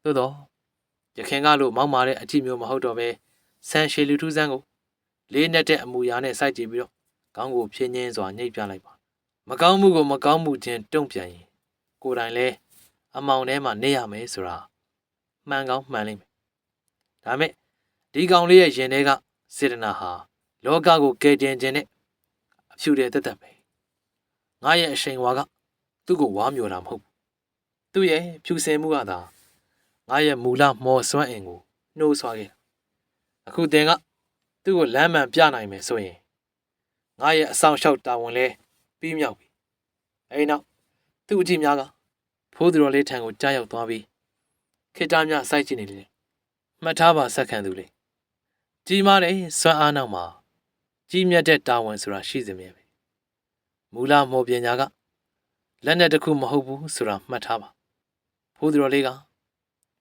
သို့တော့ရခင်ကလို့မောက်မာတဲ့အကြည့်မျိုးမဟုတ်တော့ပဲဆန်ရှည်လူထုစန်းကိုလေးနဲ့တဲ့အမူအရာနဲ့စိုက်ကြည့်ပြီးတော့ခေါင်းကိုဖြင်းချင်းစွာညှိပ်ပြလိုက်ပါမကောင်းမှုကိုမကောင်းမှုချင်းတုံ့ပြန်ရင်ကိုယ်တိုင်လဲအမောင်ထဲမှာနေရမယ်ဆိုတာမှန်ကောင်းမှန်လိမ့်မယ်ဒါမဲ့ဒီကောင်လေးရဲ့ရင်ထဲကစေတနာဟာ လောကကိုကယ်တင်ခြင်းနဲ့အဖြူတဲ့တက်တက်ပဲငါရဲ့အရှိန်ဝါကသူ့ကိုဝါမျောတာမဟုတ်ဘူးသူ့ရဲ့ဖြူစင်မှုကသာငါရဲ့မူလမော်စွမ်းအင်ကိုနှိုးဆွာခဲ့တာအခုတင်ကသူ့ကိုလမ်းမှန်ပြနိုင်မယ်ဆိုရင်ငါရဲ့အဆောင်လျှောက်တာဝန်လဲပြီးမြောက်ပြီအဲဒီနောက်သူ့အကြည့်များကဖိုးသူတော်လေးထံကိုကြားရောက်သွားပြီးခေတ္တများစိုက်ကြည့်နေတယ်မှတ်ထားပါဆက်ခံသူလေးကြီးမားတဲ့စွမ်းအားနောက်မှာကြီးမြတ်တဲ့တာဝန်ဆိုတာရှိစေမြဲပဲမူလမော်ပညာကလက်နဲ့တစ်ခုမဟုတ်ဘူးဆိုတာမှတ်ထားပါဖိုးသူတော်လေးက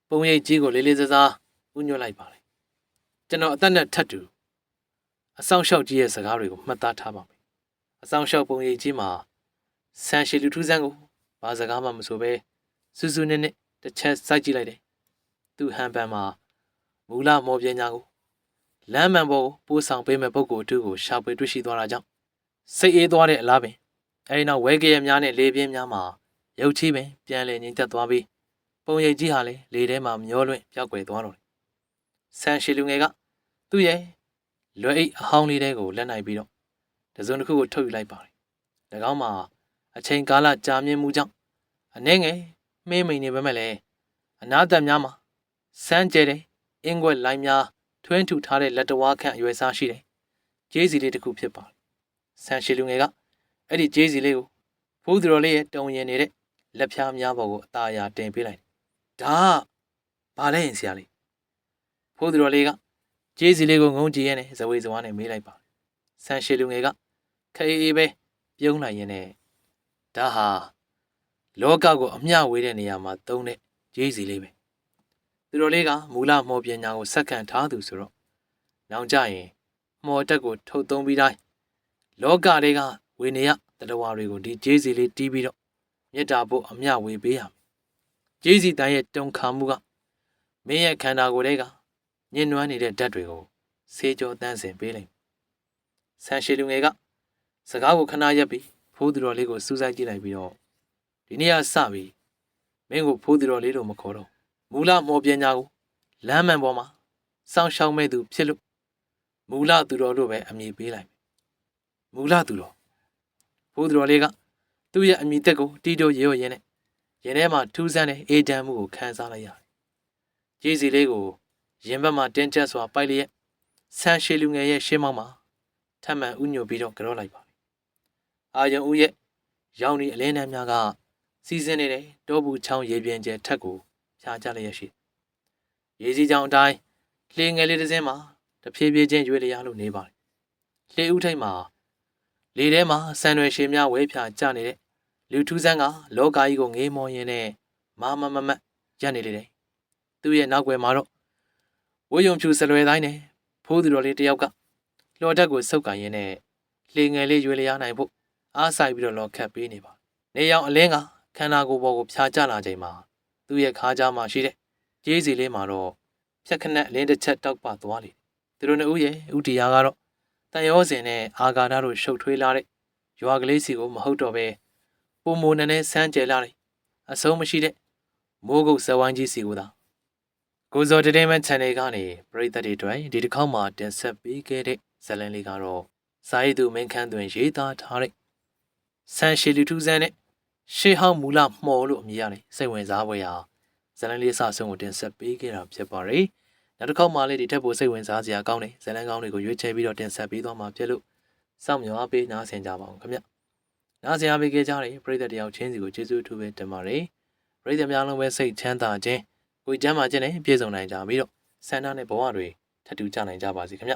ပုံရိပ်ကြီးကိုလေးလေးစားစားဥညွှတ်လိုက်ပါတယ်ကျွန်တော်အသက်နဲ့ထပ်တူအဆောင်လျှောက်ကြီးရဲ့စကားတွေကိုမှတ်သားထားပါမယ်အဆောင်လျှောက်ပုံရိပ်ကြီးမှာဆန်ရှည်လူထူးဆန်းကိုဘာစကားမှမဆိုပဲစူးစူးနစ်နစ်တစ်ချက်စိုက်ကြည့်လိုက်တယ်သူ့ဟန်ပန်မှာမူလမော်ပညာကိုလမ်းမှန်ပေါ်ကိုပို့ဆောင်ပေးမဲ့ပုဂ္ဂိုလ်အတူကိုရှာဖွေတွေ့ရှိသွားတာကြောင့်စိတ်အေးသွားတဲ့အလားပင်အဲဒီနောက်ဝဲကရများနဲ့လေပြင်းများမှာရုပ်ချီးပင်ပြန်လည်ငြိမ်သက်သွားပြီးပုံရိပ်ကြီးဟာလည်းလေထဲမှာမျောလွင့်ပြောက်ကွယ်သွားတော့တယ်ဆန်ရှည်လူငယ်ကသူ့ရဲ့လွယ်အိတ်အဟောင်းလေးတွေကိုလက်နိုင်ပြီးတော့တစုံတစ်ခုကိုထုတ်ယူလိုက်ပါတယ်၎င်းမှာအချိန်ကာလကြာမြင့်မှုကြောင့်အနှဲငယ်မှေးမိန်နေပေမဲ့လည်းအနာသက်များမှာစမ်းကျဲတဲ့အင်းခွက်လိုင်းများထွင်းထူထားတဲ့လက်တော်ခန့်အရွယ်စားရှိတယ်။ကျေးစီလေးတစ်ခုဖြစ်ပါတယ်။ဆန်ရှည်လူငယ်ကအဲ့ဒီကျေးစီလေးကိုဖိုးသူတော်လေးရဲ့တုံရင်နေတဲ့လက်ဖြားများပေါ်ကိုအသာအရာတင်ပေးလိုက်တယ်။ဒါကဘာလဲရင်ဆရာလေး။ဖိုးသူတော်လေးကကျေးစီလေးကိုငုံကြည့်ရဲနဲ့ဇဝေဇဝါနဲ့မေးလိုက်ပါတယ်။ဆန်ရှည်လူငယ်ကခေးအေးပဲပြုံးလိုက်ရင်နဲ့ဒါဟာလောကကိုအမျှဝေးတဲ့နေရာမှာသုံးတဲ့ကျေးစီလေးပဲသူတော်လေးကမူလမော်ပညာကိုစက္ကန့်ထားသူဆိုတော့နောက်ကြရင်မော်တက်ကိုထုတ်သုံးပြီးတိုင်းလောကတွေကဝေနေရတတဝါတွေကိုဒီကျေးစီလေးတီးပြီးတော့မေတ္တာဖို့အမျှဝေပေးရမယ်ကျေးစီတန်ရဲ့တုံခါမှုကမင်းရဲ့ခန္ဓာကိုယ်တွေကညှဉ်းနှွမ်းနေတဲ့ဓာတ်တွေကိုဆေးကြောတန်းစင်ပေးလိုက်ဆန်ရှည်လူငယ်ကစကားကိုခဏရပ်ပြီးဖိုးသူတော်လေးကိုစူးစိုက်ကြည့်လိုက်ပြီးတော့ဒီနေ့ကစပြီးမင်းကိုဖိုးသူတော်လေးတို့မခေါ်တော့မူလမော်ပညာကိုလမ်းမှန်ပေါ်မှာစောင့်ရှောက်မဲ့သူဖြစ်လို့မူလသူတော်တို့ပဲအမည်ပေးလိုက်မူလသူတော်ဖိုးသူတော်လေးကသူ့ရဲ့အမည်တက်ကိုတီးတိုးရေရင်းနဲ့ရင်ထဲမှာထူးဆန်းတဲ့အေးတမ်းမှုကိုခံစားလိုက်ရတယ်။ကျေးစီလေးကိုရင်ဘက်မှာတင်းကျပ်စွာပိုက်လျက်ဆန်ရှည်လူငယ်ရဲ့ရှေ့မောက်မှာထပ်မံဥညွတ်ပြီးတော့ကြော့လိုက်ပါတယ်။အာယုံဦးရဲ့ရောင်ဒီအလင်းနှမ်းများကစီးဆင်းနေတဲ့တောဘူးချောင်းရေပြင်ကျဲထက်ကိုဖြာချလျက်ရှိရေစီးကြောင်အတိုင်းလှေငယ်လေးတစ်စင်းမှာတဖြည်းဖြည်းချင်းရွေ့လျားလို့နေပါတယ်လှေဥထိပ်မှာလေထဲမှာဆန်ရွယ်ရှည်များဝဲဖြာကျနေတဲ့လူထူးဆန်းကလောကကြီးကိုငေးမောရင်းနဲ့မရပ်နေလေတယ်သူ့ရဲ့နောက်ွယ်မှာတော့ဝေယုံဖြူစလွယ်တိုင်းနဲ့ဖိုးသူတော်လေးတယောက်ကလှော်တက်ကိုဆုပ်ကန်ရင်းနဲ့လှေငယ်လေးရွေ့လျားနိုင်ဖို့အားဆိုင်ပြီးတော့လော်ခတ်ပေးနေပါနေရောင်အလင်းကခန္ဓာကိုယ်ပေါ်ကိုဖြာကျလာချိန်မှာသူ့ရဲ့ခါးကြားမှာရှိတဲ့ကျေးစီလေးမှာတော့ဖြက်ခနဲ့အလင်းတစ်ချက်တောက်ပသွားလေသူတို့နှစ်ဦးရဲ့ဥတီယာကတော့တန်ရောစင်နဲ့အာဂါဒတို့ရှုပ်ထွေးလာတဲ့ရွာကလေးစီကိုမဟုတ်တော့ပဲပုံမိုနဲ့ဆန်းကျဲလာတယ်အဆုံးမရှိတဲ့မိုးကုတ်ဇဝိုင်းကြီးစီကိုသာကိုဇော်တည်မန် channel ကနေပရိသတ်တွေအတွက်ဒီတစ်ခေါက်မှာတင်ဆက်ပေးခဲ့တဲ့ဇာတ်လမ်းလေးကတော့စာရေးသူမင်းခမ်းသွင်ရေးသားထားတဲ့ဆန်ရှည်လူထူးဆန်းနဲ့ရှေးဟောင်းမူလမှော်လို့အမည်ရတယ်စိတ်ဝင်စားဖွယ်ရာဇာတ်လမ်းလေးအစဆုံးကိုတင်ဆက်ပေးခဲ့တာဖြစ်ပါတယ်နောက်တစ်ခေါက်မှာလည်းဒီထက်ပိုစိတ်ဝင်စားစရာကောင်းတဲ့ဇာတ်လမ်းကောင်းတွေကိုရွေးချယ်ပြီးတော့တင်ဆက်ပေးသွားမှာဖြစ်လို့စောင့်မျှော်အားပေးနားဆင်ကြပါအောင်ခင်ဗျနားဆင်အားပေးခဲ့ကြတဲ့ပရိသတ်တယောက်ချင်းစီကိုကျေးဇူးအထူးပဲတင်ပါတယ်ပရိသတ်များလုံးပဲစိတ်ချမ်းသာခြင်းကိုယ်ကျမ်းမာခြင်းနဲ့ပြည့်စုံနိုင်ကြပြီးတော့ဆန္ဒနဲ့ဘဝတွေထပ်တူကြနိုင်ကြပါစေခင်ဗျ